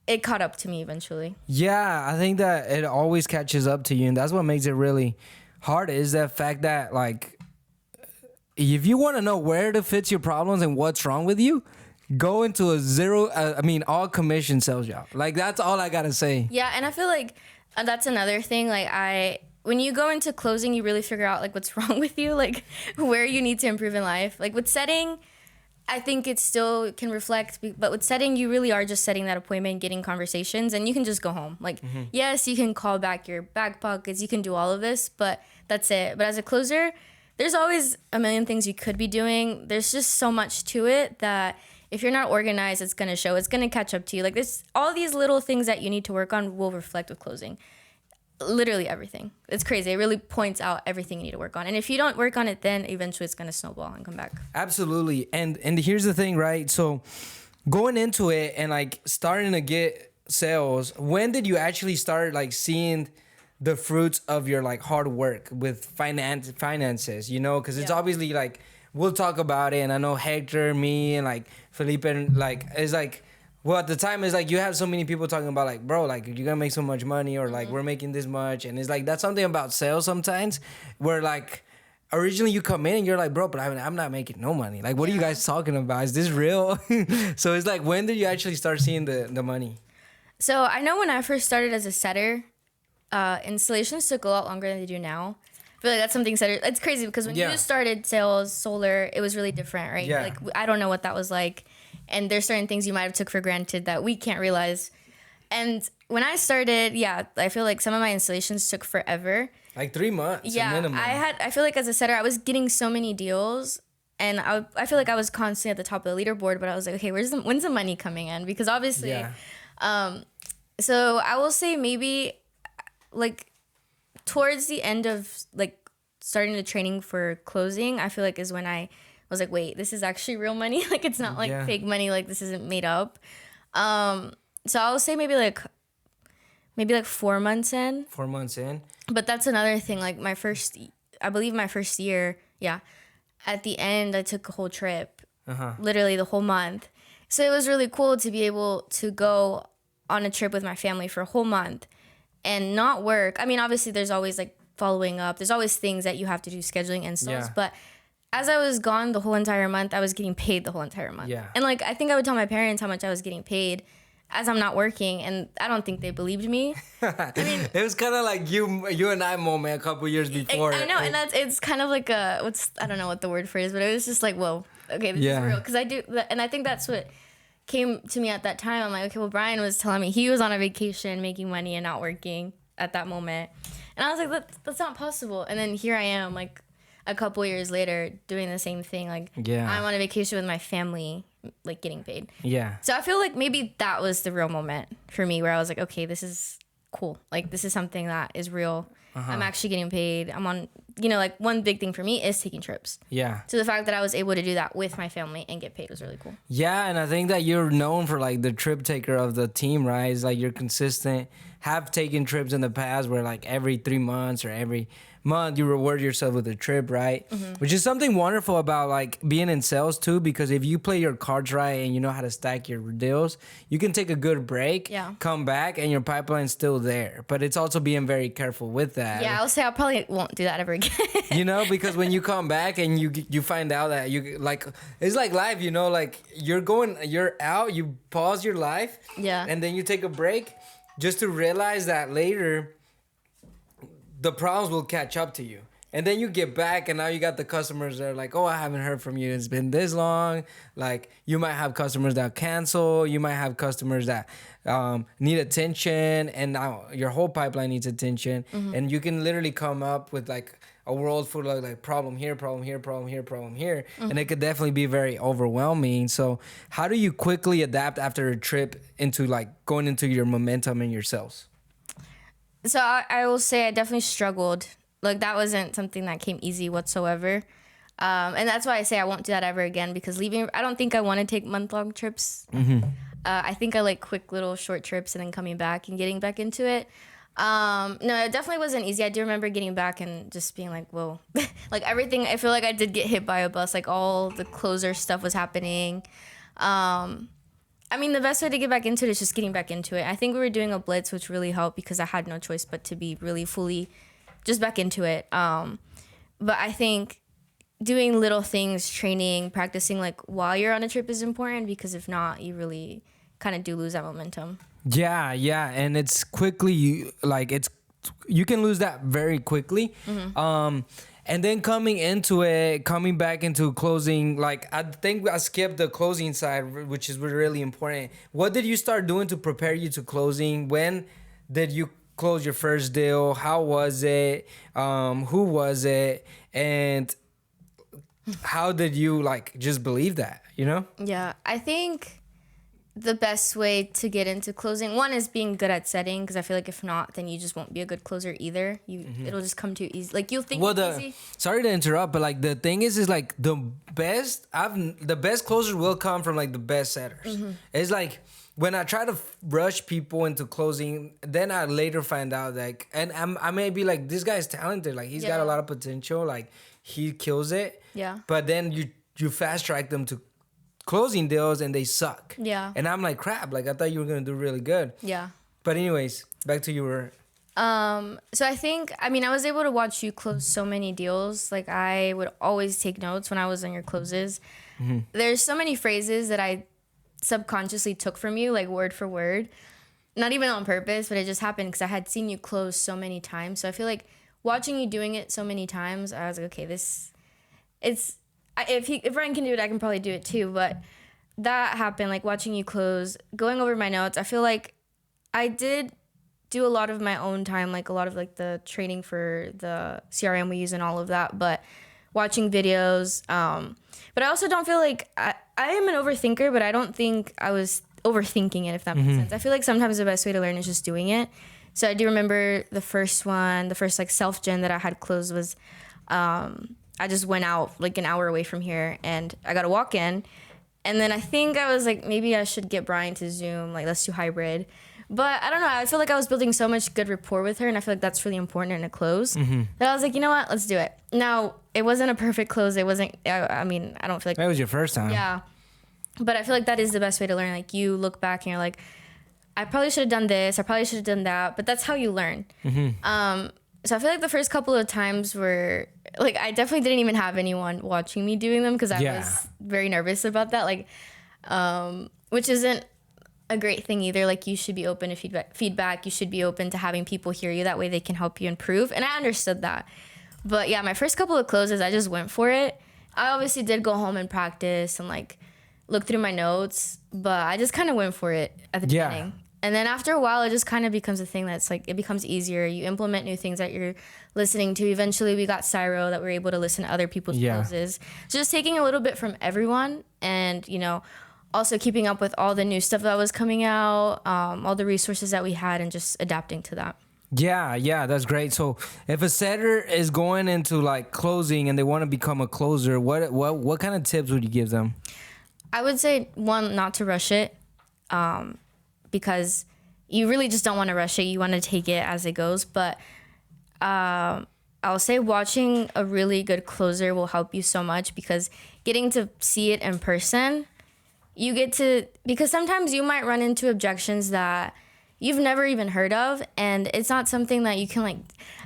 it caught up to me eventually. Yeah, I think that it always catches up to you, and that's what makes it really hard. Is the fact that like, if you want to know where to fix your problems and what's wrong with you, go into a zero, all commission sales job. Like, that's all I got to say. Yeah, and I feel like that's another thing. Like, when you go into closing, you really figure out, like, what's wrong with you, like, where you need to improve in life. Like, with setting, I think it still can reflect. But with setting, you really are just setting that appointment, getting conversations, and you can just go home. Like, yes, you can call back your back pockets. You can do all of this, but that's it. But as a closer, there's always a million things you could be doing. There's just so much to it that if you're not organized, it's going to show. It's going to catch up to you. Like, there's all these little things that you need to work on will reflect with closing. Literally everything. It's crazy. It really points out everything you need to work on. And if you don't work on it, then eventually it's going to snowball and come back. Absolutely. And here's the thing, right? So going into it and like starting to get sales, when did you actually start like seeing the fruits of your like hard work with finances, you know? Because it's obviously like, we'll talk about it, and I know Hector, me, and like Felipe, and like it's like, well, at the time it's like you have so many people talking about like, bro, like you're gonna make so much money, or like we're making this much, and it's like that's something about sales sometimes where like originally you come in and you're like, bro, but I'm not making no money. Like, what are you guys talking about? Is this real? So it's like, when did you actually start seeing the money? So I know when I first started as a setter, installations took a lot longer than they do now. I feel like that's something setter. It's crazy because when you just started sales, solar, it was really different, right? Yeah. Like, I don't know what that was like. And there's certain things you might have took for granted that we can't realize. And when I started, I feel like some of my installations took forever. Like 3 months, minimum. I feel like as a setter, I was getting so many deals, and I feel like I was constantly at the top of the leaderboard, but I was like, okay, when's the money coming in? Because obviously, so I will say maybe like towards the end of like starting the training for closing, I feel like is when I was like, wait, this is actually real money. Like, it's not like fake money. Like, this isn't made up. So I'll say maybe like 4 months in. 4 months in. But that's another thing. Like I believe my first year, at the end, I took a whole trip, literally the whole month. So it was really cool to be able to go on a trip with my family for a whole month and not work. I mean, obviously there's always like following up. There's always things that you have to do, scheduling installs. But as I was gone the whole entire month, I was getting paid the whole entire month. Yeah. And like, I think I would tell my parents how much I was getting paid as I'm not working, and I don't think they believed me. I mean, it was kind of like you and I moment a couple years before. I know, and it's kind of like I don't know what the word for it is, but it was just like, whoa, okay, this is real. Because I do, and I think that's what came to me at that time. I'm like, okay, well, Brian was telling me he was on a vacation making money and not working at that moment. And I was like, that's not possible. And then here I am, like a couple years later, doing the same thing. Like, I'm on a vacation with my family, like getting paid. Yeah. So I feel like maybe that was the real moment for me where I was like, okay, this is cool. Like, this is something that is real. I'm actually getting paid. I'm on, like one big thing for me is taking trips. Yeah. So the fact that I was able to do that with my family and get paid was really cool. Yeah. And I think that you're known for like the trip taker of the team, right? It's like you're consistent, have taken trips in the past where like every 3 months or every month you reward yourself with a trip, right? Which is something wonderful about like being in sales too, because if you play your cards right and you know how to stack your deals, you can take a good break, Yeah. come back, and your pipeline's still there. But it's also being very careful with that. Yeah, I'll say I probably won't do that ever again. You know, because when you come back and you find out that you like, it's like life, you know, like you're out, you pause your life, Yeah. and then you take a break just to realize that later the problems will catch up to you. And then you get back and now you got the customers that are like, oh, I haven't heard from you. It's been this long. Like you might have customers that cancel. You might have customers that need attention. And now your whole pipeline needs attention. And you can literally come up with like a world full of like problem here, problem here, problem here, problem here. And it could definitely be very overwhelming. So how do you quickly adapt after a trip into like going into your momentum and your sales? So I will say I definitely struggled. Like that wasn't something that came easy whatsoever. And that's why I say I won't do that ever again, because I don't think I want to take month-long trips. I think I like quick little short trips and then coming back and getting back into it. No, it definitely wasn't easy. I do remember getting back and just being like, whoa. Like everything, I feel like I did get hit by a bus. Like all the closer stuff was happening. I mean, the best way to get back into it is just getting back into it. I think we were doing a blitz, which really helped because I had no choice but to be really fully just back into it. But I think doing little things, training, practicing like while you're on a trip is important, because if not, you really kind of do lose that momentum. Yeah, and it's quickly you can lose that very quickly. And then coming back into closing, like I think I skipped the closing side, which is really important. What did you start doing to prepare you to closing? When did you close your first deal? How was it? Who was it? And how did you like just believe that, you know? Yeah, I think the best way to get into closing, one, is being good at setting, because I feel like if not, then you just won't be a good closer either. It'll just come too easy. Like you'll think it's easy. Sorry to interrupt, but like the thing is like the best closers will come from like the best setters. It's like when I try to rush people into closing, then I later find out like, and I may be like, this guy's talented, like he's got a lot of potential, like he kills it. Yeah. But then you fast track them to closing deals and they suck. Yeah. And I'm like, crap, like I thought you were gonna do really good. Yeah. But anyways, back to your So I think, I mean, I was able to watch you close so many deals. Like I would always take notes when I was on your closes. There's so many phrases that I subconsciously took from you, like word for word, not even on purpose, but it just happened because I had seen you close so many times. So I feel like watching you doing it so many times, I was like, okay, if Ryan can do it, I can probably do it too. But that happened, like watching you close, going over my notes. I feel like I did do a lot of my own time, like a lot of like the training for the CRM we use and all of that, but watching videos. But I also don't feel like I am an overthinker, but I don't think I was overthinking it, if that makes sense. I feel like sometimes the best way to learn is just doing it. So I do remember the first like self-gen that I had closed was, I just went out like an hour away from here and I got a walk-in. And then I think I was like, maybe I should get Brian to Zoom, like let's do hybrid. But I don't know, I feel like I was building so much good rapport with her, and I feel like that's really important in a close, that I was like, you know what, let's do it. Now, it wasn't a perfect close. It wasn't, I mean, I don't feel like... That was your first time. Yeah. But I feel like that is the best way to learn. Like you look back and you're like, I probably should have done this, I probably should have done that, but that's how you learn. So I feel like the first couple of times were, like, I definitely didn't even have anyone watching me doing them because I was very nervous about that. Like, which isn't a great thing either. Like, you should be open to feedback. You should be open to having people hear you. That way they can help you improve. And I understood that. But yeah, my first couple of closes, I just went for it. I obviously did go home and practice and like look through my notes, but I just kind of went for it at the beginning. And then after a while, it just kind of becomes a thing that's like, it becomes easier. You implement new things that you're listening to. Eventually, we got Cyro that we're able to listen to other people's closes. So just taking a little bit from everyone and, you know, also keeping up with all the new stuff that was coming out, all the resources that we had, and just adapting to that. Yeah, that's great. So if a setter is going into like closing and they want to become a closer, what kind of tips would you give them? I would say, one, not to rush it. Because you really just don't want to rush it. You want to take it as it goes. But I'll say watching a really good closer will help you so much, because getting to see it in person, you get to, because sometimes you might run into objections that you've never even heard of, and it's not something that you can like,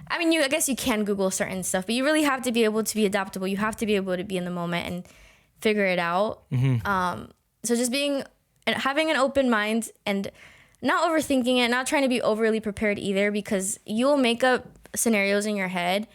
I mean, I guess you can Google certain stuff, but you really have to be able to be adaptable. You have to be able to be in the moment and figure it out. So just having an open mind and not overthinking it, not trying to be overly prepared either, because you'll make up scenarios in your head,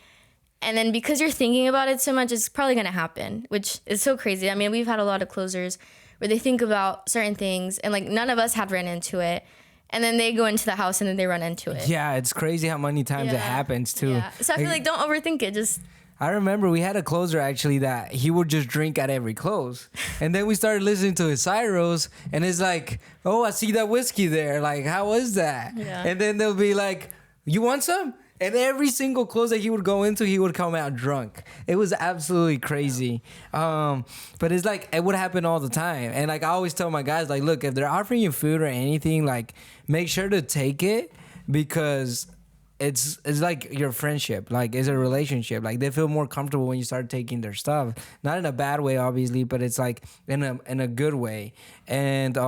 and then because you're thinking about it so much, it's probably going to happen, which is so crazy. I mean, we've had a lot of closers where they think about certain things and like none of us had ran into it, and then they go into the house and then they run into it. Yeah, it's crazy how many times it happens too. Yeah. So I feel like don't overthink it. Just I remember we had a closer actually that he would just drink at every close. And then we started listening to his Cyros, and it's like, oh, I see that whiskey there. Like, how was that? Yeah. And then they'll be like, you want some? And every single close that he would go into, he would come out drunk. It was absolutely crazy. But it's like, it would happen all the time. And like, I always tell my guys, like, look, if they're offering you food or anything, like, make sure to take it, because it's like your friendship, like it's a relationship. Like they feel more comfortable when you start taking their stuff, not in a bad way, obviously, but it's like in a good way. And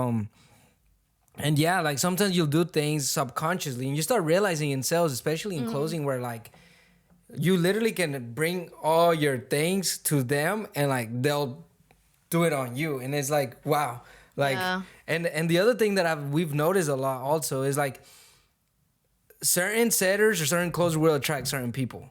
yeah, like sometimes you'll do things subconsciously and you start realizing in sales, especially in closing, where like you literally can bring all your things to them and like they'll do it on you. And it's like, wow. Like, and the other thing that we've noticed a lot also is like certain setters or certain closers will attract certain people.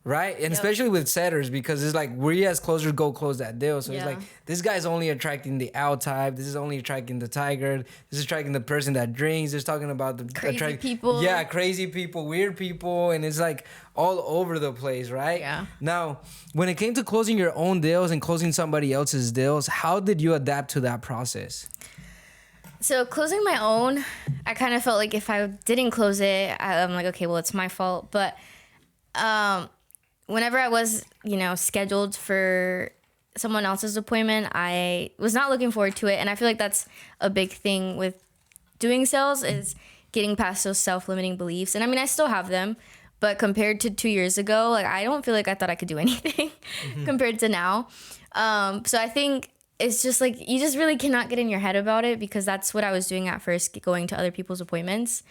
Right? And especially with setters, because it's like we as closers go close that deal. So it's like, this guy's only attracting the L type. This is only attracting the tiger. This is attracting the person that drinks. It's talking about the crazy people. Yeah, crazy people, weird people. And it's like all over the place, right? Yeah. Now, when it came to closing your own deals and closing somebody else's deals, how did you adapt to that process? So closing my own, I kind of felt like if I didn't close it, I'm like, okay, well, it's my fault. But whenever I was, scheduled for someone else's appointment, I was not looking forward to it. And I feel like that's a big thing with doing sales, is getting past those self-limiting beliefs. And I mean, I still have them, but compared to 2 years ago, like I don't feel like I thought I could do anything compared to now. So I think it's just like, you just really cannot get in your head about it, because that's what I was doing at first, going to other people's appointments.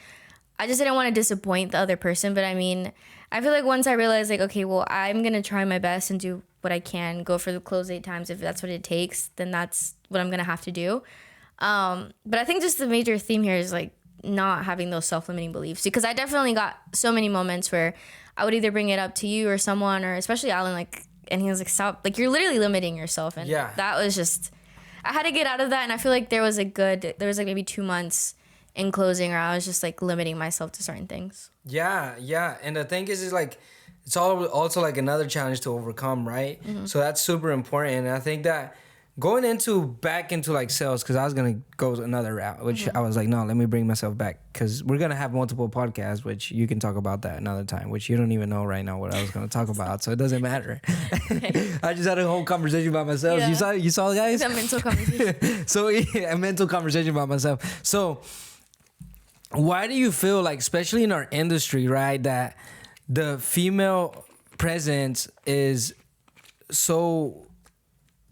I just didn't want to disappoint the other person. But I mean, I feel like once I realized like, okay, well, I'm going to try my best and do what I can, go for the close 8 times. If that's what it takes, then that's what I'm going to have to do. But I think just the major theme here is like not having those self-limiting beliefs, because I definitely got so many moments where I would either bring it up to you or someone, or especially Alan, like, and he was like, stop, like you're literally limiting yourself. And that was just, I had to get out of that. And I feel like there was like maybe 2 months in closing where I was just like limiting myself to certain things. Yeah. And the thing is like, it's also like another challenge to overcome, right? So that's super important. And I think that going back into like sales, because I was going to go another route, which I was like, no, let me bring myself back, because we're going to have multiple podcasts, which you can talk about that another time, which you don't even know right now what I was going to talk about. So it doesn't matter. I just had a whole conversation about myself. Yeah. You saw guys? It's a mental conversation. So a mental conversation about myself. So why do you feel like, especially in our industry, right, that the female presence is so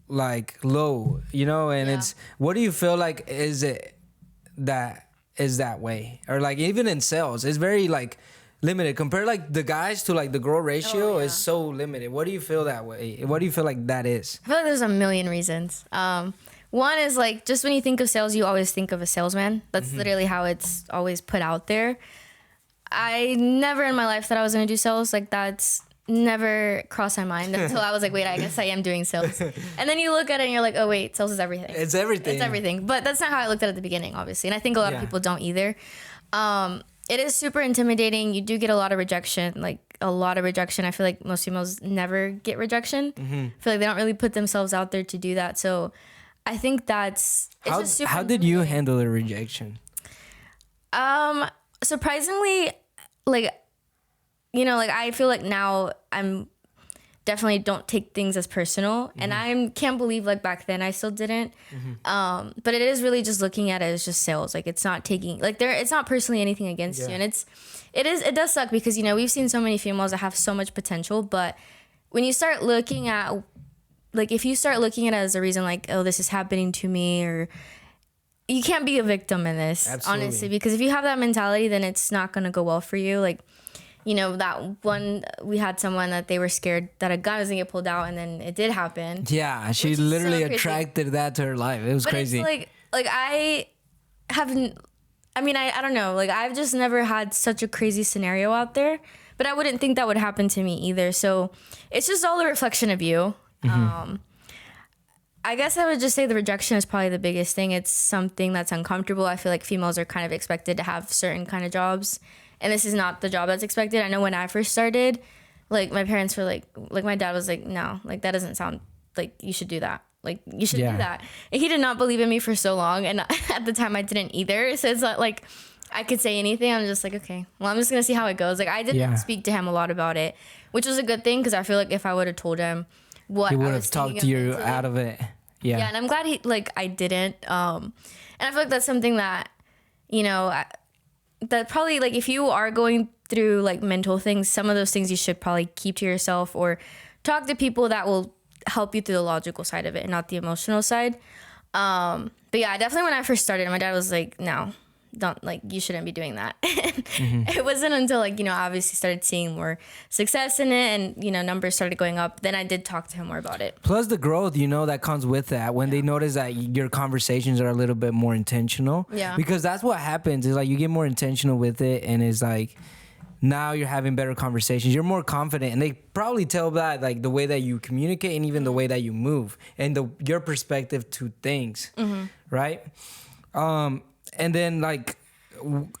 like low, and it's, what do you feel like is that way? Or like even in sales, it's very like limited compared like the guys to like the girl ratio is so limited. What do you feel that way? What do you feel like that is? I feel like there's a million reasons. One is like, just when you think of sales, you always think of a salesman. That's literally how it's always put out there. I never in my life thought I was going to do sales. Like that's never crossed my mind until I was like, wait, I guess I am doing sales. And then you look at it and you're like, oh wait, sales is everything. It's everything. It's everything. But that's not how I looked at it at the beginning, obviously. And I think a lot of people don't either. It is super intimidating. You do get a lot of rejection, I feel like most females never get rejection. I feel like they don't really put themselves out there to do that. So I think it's just super. How did you handle the rejection? Surprisingly, like I feel like now I'm definitely don't take things as personal. And I can't believe like back then I still didn't. But it is really just looking at it as just sales. Like it's not taking like it's not personally anything against you. And it does suck because, you know, we've seen so many females that have so much potential, but when you start looking at like, if you start looking at it as a reason like, oh, this is happening to me, or you can't be a victim in this, Absolutely. honestly, because if you have that mentality, then it's not going to go well for you. Like, you know, that one, we had someone that they were scared that a gun was going to get pulled out, and then it did happen. Yeah, she Which is literally so crazy. attracted that to her life. It was But crazy. it's like I haven't, I mean, I don't know. Like, I've just never had such a crazy scenario out there, but I wouldn't think that would happen to me either. So it's just all a reflection of you. I guess I would just say the rejection is probably the biggest thing. It's something that's uncomfortable. I feel like females are kind of expected to have certain kind of jobs, and this is not the job that's expected. I know when I first started, like my parents were like my dad was like, no, like that doesn't sound like you should do that. Like you should do that. And he did not believe in me for so long, and at the time I didn't either. So it's not like I could say anything. I'm just like, okay, well, I'm just gonna see how it goes. Like I didn't speak to him a lot about it, which was a good thing because I feel like if I would have told him what He I would was have talked thinking to you mentally- out of it. yeah, and I'm glad I didn't. And I feel like that's something that, you know, that probably like if you are going through like mental things, some of those things you should probably keep to yourself or talk to people that will help you through the logical side of it and not the emotional side. But yeah, definitely when I first started, my dad was like, no, don't, like, you shouldn't be doing that. It wasn't until like, you know, obviously started seeing more success in it and, you know, numbers started going up. Then I did talk to him more about it. Plus the growth, you know, that comes with that when they notice that your conversations are a little bit more intentional. Yeah. Because that's what happens is like you get more intentional with it, and it's like now you're having better conversations. You're more confident, and they probably tell that like the way that you communicate and even the way that you move and your perspective to things, right? And then like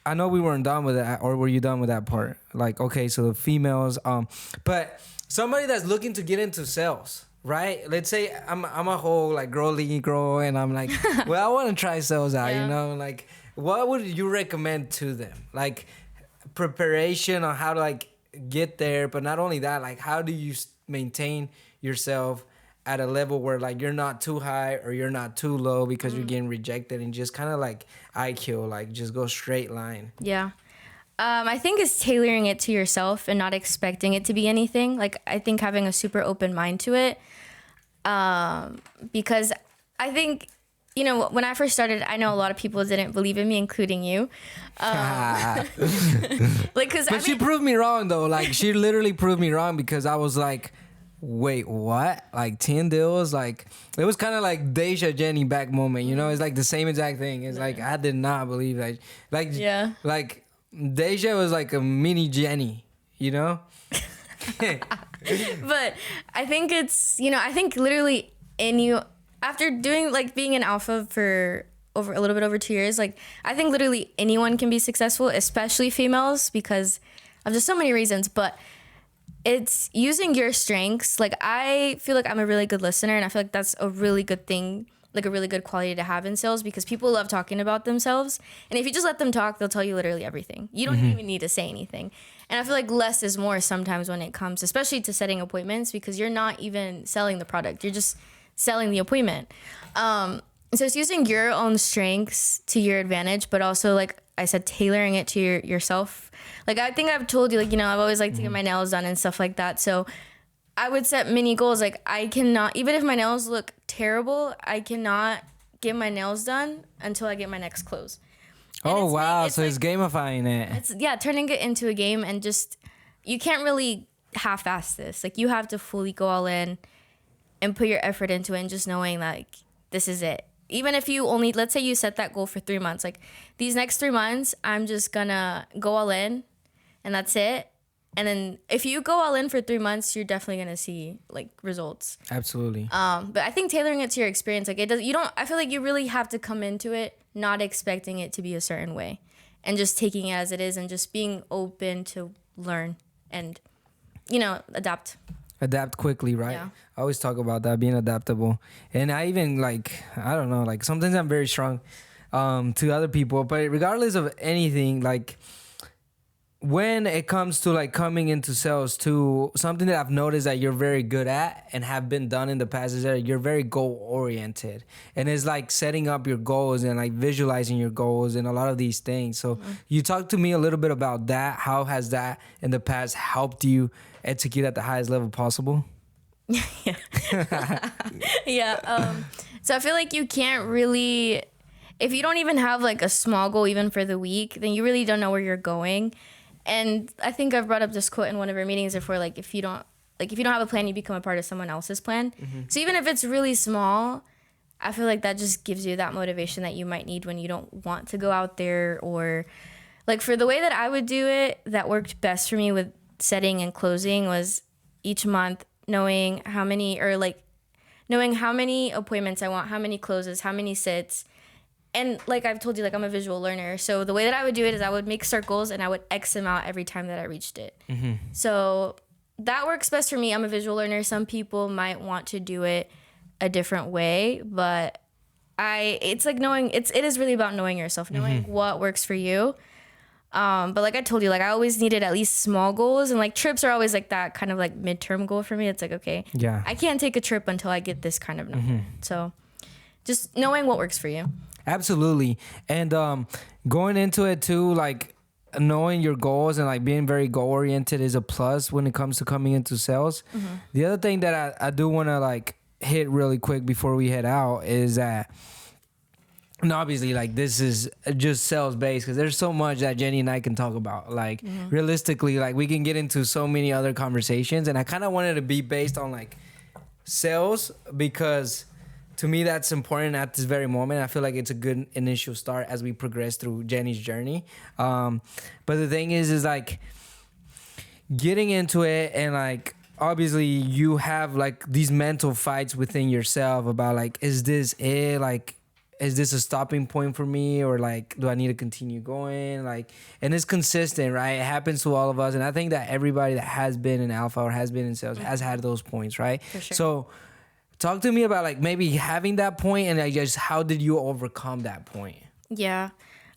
I know we weren't done with that, or were you done with that part? Like, okay, so the females, but somebody that's looking to get into sales, right? Let's say I'm a whole like girly girl, and I'm like, well, I want to try sales out, you know? Like, what would you recommend to them? Like preparation on how to like get there, but not only that, like how do you maintain yourself at a level where like you're not too high or you're not too low because you're getting rejected, and just kind of like IQ, like just go straight line. Yeah. I think it's tailoring it to yourself and not expecting it to be anything. Like, I think having a super open mind to it. Because I think, you know, when I first started, I know a lot of people didn't believe in me, including you. Like, cause But she proved me wrong though. Like she literally proved me wrong because I was like, wait, what? Like 10 deals? Like it was kind of like Deja Jenni back moment, you know? It's like the same exact thing. It's like I did not believe that. Like like Deja was like a mini Jenni, you know? But I think it's, you know, I think literally after doing like being an alpha for a little bit over 2 years, like I think literally anyone can be successful, especially females, because of just so many reasons. But it's using your strengths. Like I feel like I'm a really good listener, and I feel like that's a really good thing, like a really good quality to have in sales, because people love talking about themselves. And if you just let them talk, they'll tell you literally everything. You don't even need to say anything. And I feel like less is more sometimes when it comes, especially to setting appointments, because you're not even selling the product. You're just selling the appointment. So it's using your own strengths to your advantage, but also, like I said, tailoring it to yourself. Like I think I've told you, like, you know, I've always liked to get my nails done and stuff like that. So I would set mini goals. Like I cannot, even if my nails look terrible, I cannot get my nails done until I get my next close. And Oh wow! So like, it's gamifying it. it's turning it into a game, and just you can't really half-ass this. Like you have to fully go all in and put your effort into it, and just knowing like this is it. Even if you only, let's say you set that goal for 3 months, like these next 3 months, I'm just gonna go all in, and that's it. And then if you go all in for 3 months, you're definitely gonna see like results. Absolutely. But I think tailoring it to your experience, like I feel like you really have to come into it not expecting it to be a certain way, and just taking it as it is, and just being open to learn and, you know, adapt. Adapt quickly, right? Yeah. I always talk about that, being adaptable. And I even like, I don't know, like sometimes I'm very strong to other people, but regardless of anything, like when it comes to like coming into sales too, something that I've noticed that you're very good at and have been done in the past is that you're very goal oriented, and it's like setting up your goals and like visualizing your goals and a lot of these things. So you talk to me a little bit about that. How has that in the past helped you execute at the highest level possible? Yeah. Yeah. So I feel like you can't really, if you don't even have like a small goal even for the week, then you really don't know where you're going. And I think I've brought up this quote in one of our meetings before, like if you don't have a plan, you become a part of someone else's plan. So even if it's really small, I feel like that just gives you that motivation that you might need when you don't want to go out there. Or like for the way that I would do it, that worked best for me with setting and closing was each month knowing how many appointments I want, how many closes, how many sits. And like I've told you, like I'm a visual learner. So the way that I would do it is I would make circles and I would X them out every time that I reached it. So that works best for me. I'm a visual learner. Some people might want to do it a different way, but it's like it is really about knowing yourself, knowing what works for you. But like I told you, like I always needed at least small goals, and like trips are always like that kind of like midterm goal for me. It's like, okay, Yeah. I can't take a trip until I get this kind of number. So just knowing what works for you. Absolutely. And going into it too, like knowing your goals and like being very goal oriented is a plus when it comes to coming into sales. The other thing that I do want to like hit really quick before we head out is that, and obviously like this is just sales based because there's so much that Jenni and I can talk about. Like realistically, like we can get into so many other conversations, and I kind of wanted to be based on like sales because to me that's important at this very moment. I feel like it's a good initial start as we progress through Jenni's journey. But the thing is like getting into it, and like obviously you have like these mental fights within yourself about like, is this it? Like, is this a stopping point for me, or like do I need to continue going? Like, and it's consistent, right? It happens to all of us, and I think that everybody that has been in alpha or has been in sales has had those points, right? For sure. So talk to me about like maybe having that point, and like just how did you overcome that point? Yeah.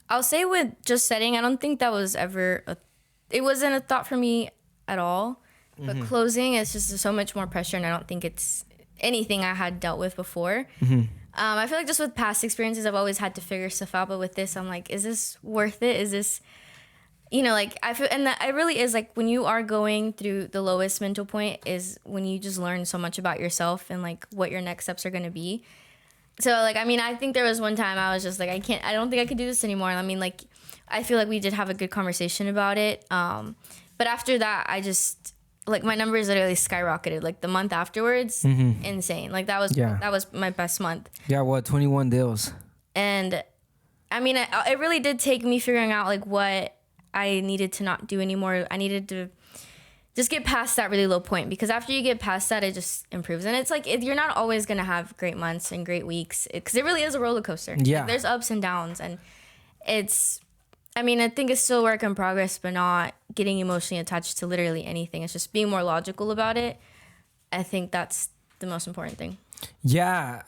I'll say with just setting, I don't think that was it wasn't a thought for me at all. But closing is just so much more pressure, and I don't think it's anything I had dealt with before. I feel like just with past experiences, I've always had to figure stuff out. But with this, I'm like, is this worth it? Is this, like I feel, and that it really is like when you are going through the lowest mental point is when you just learn so much about yourself and like what your next steps are going to be. So like, I mean, I think there was one time I was just like, I don't think I could do this anymore. I mean, like, I feel like we did have a good conversation about it. But after that, I just, like my numbers literally skyrocketed. Like the month afterwards, insane. Like that was my best month. Yeah, what, 21 deals? And I mean, it really did take me figuring out like what I needed to not do anymore. I needed to just get past that really low point, because after you get past that, it just improves. And it's like you're not always gonna have great months and great weeks, because it really is a roller coaster. Yeah, like, there's ups and downs, and I think it's still a work in progress, but not getting emotionally attached to literally anything. It's just being more logical about it. I think that's the most important thing. Yeah,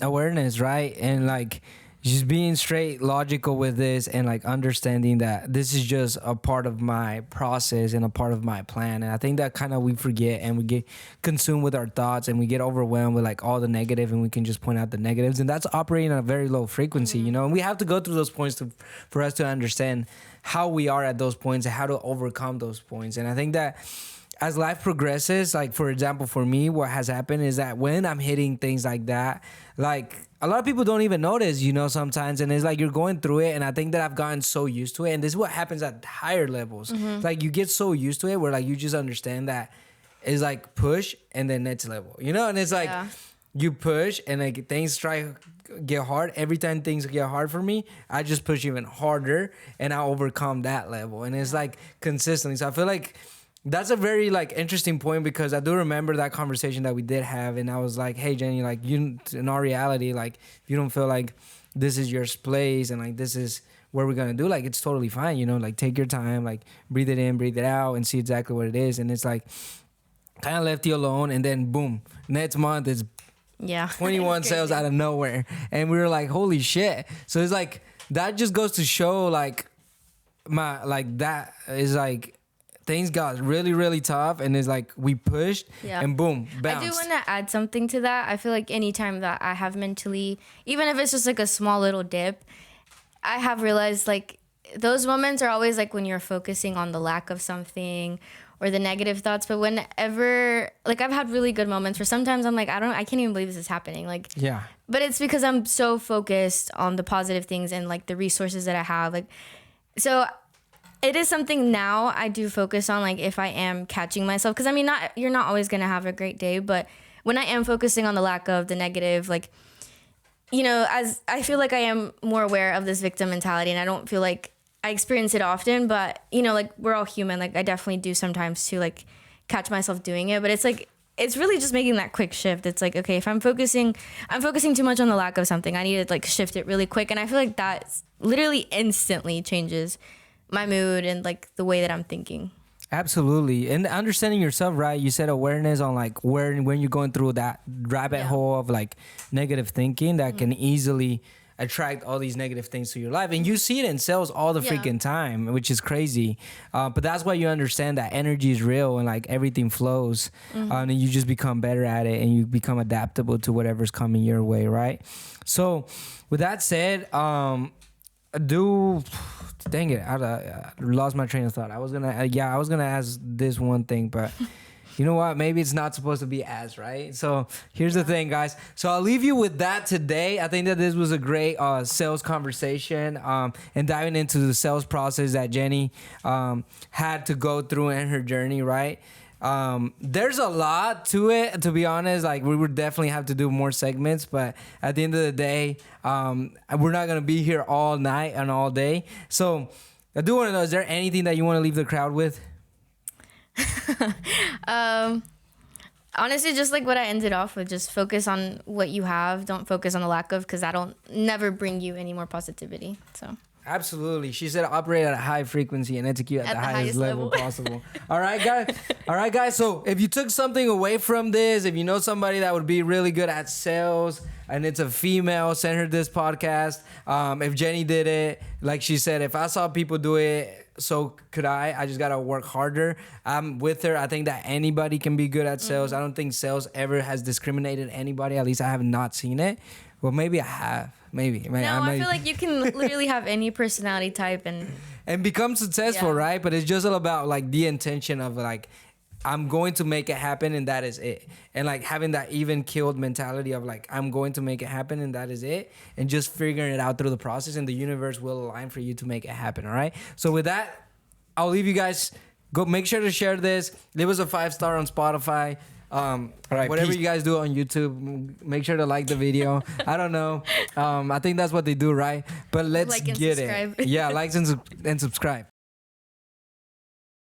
awareness, right? And like just being straight logical with this, and like understanding that this is just a part of my process and a part of my plan. And I think that kind of we forget, and we get consumed with our thoughts, and we get overwhelmed with like all the negative, and we can just point out the negatives, and that's operating at a very low frequency, and we have to go through those points for us to understand how we are at those points and how to overcome those points. And I think that as life progresses, like for example, for me, what has happened is that when I'm hitting things like that, like a lot of people don't even notice, sometimes. And it's like you're going through it. And I think that I've gotten so used to it. And this is what happens at higher levels. Like you get so used to it where like you just understand that it's like push and then next level, and it's like you push and like things get hard. Every time things get hard for me, I just push even harder and I overcome that level. And it's like consistently. So I feel like that's a very like interesting point, because I do remember that conversation that we did have, and I was like, hey Jenni, like you, in our reality, like if you don't feel like this is your place and like this is what we're gonna do, like it's totally fine, like take your time, like breathe it in, breathe it out, and see exactly what it is. And it's like kind of left you alone, and then boom, next month it's 21 sales out of nowhere, and we were like, holy shit. So it's like that just goes to show like my like that is like things got really really tough, and it's like we pushed and boom, bounced. I do want to add something to that. I feel like anytime that I have mentally, even if it's just like a small little dip, I have realized like those moments are always like when you're focusing on the lack of something or the negative thoughts. But whenever, like, I've had really good moments where sometimes I'm like, I can't even believe this is happening. Like, Yeah. But it's because I'm so focused on the positive things and like the resources that I have. Like, so it is something now I do focus on, like if I am catching myself, because I mean, you're not always gonna have a great day, but when I am focusing on the lack of the negative, like, you know, as I feel like I am more aware of this victim mentality, and I don't feel like I experience it often, but you know, like we're all human. Like I definitely do sometimes to like catch myself doing it, but it's like it's really just making that quick shift. It's like, okay, if I'm focusing too much on the lack of something, I need to like shift it really quick, and I feel like that literally instantly changes my mood and like the way that I'm thinking. Absolutely. And understanding yourself, right? You said awareness on like when you're going through that rabbit hole of like negative thinking that can easily attract all these negative things to your life. And you see it in sales all the freaking time, which is crazy. But that's why you understand that energy is real and like everything flows. And you just become better at it and you become adaptable to whatever's coming your way, right? So with that said, dang it, I lost my train of thought. I was gonna ask this one thing, but you know what? Maybe it's not supposed to be asked, right? So here's the thing, guys. So I'll leave you with that today. I think that this was a great sales conversation and diving into the sales process that Jenni had to go through in her journey, right? There's a lot to it, to be honest. Like we would definitely have to do more segments, but at the end of the day, we're not gonna be here all night and all day. So I do want to know, is there anything that you want to leave the crowd with? Honestly, just like what I ended off with, just focus on what you have. Don't focus on the lack of, because that'll never bring you any more positivity. So. Absolutely. She said operate at a high frequency and execute at the highest level possible. All right, guys. So if you took something away from this, if you know somebody that would be really good at sales and it's a female, send her this podcast. If Jenni did it, like she said, if I saw people do it, so could I. I just got to work harder. I'm with her. I think that anybody can be good at sales. I don't think sales ever has discriminated anybody. At least I have not seen it. Well, maybe I have. Maybe. I feel like you can literally have any personality type and become successful, right? But it's just all about like the intention of like, I'm going to make it happen and that is it. And like having that even killed mentality of like, I'm going to make it happen and that is it. And just figuring it out through the process, and the universe will align for you to make it happen, all right? So with that, I'll leave you guys. Go make sure to share this. Leave us a 5-star on Spotify. All right, whatever you guys do on YouTube, make sure to like the video. I don't know. I think that's what they do, right? But let's get it. Yeah, like and subscribe.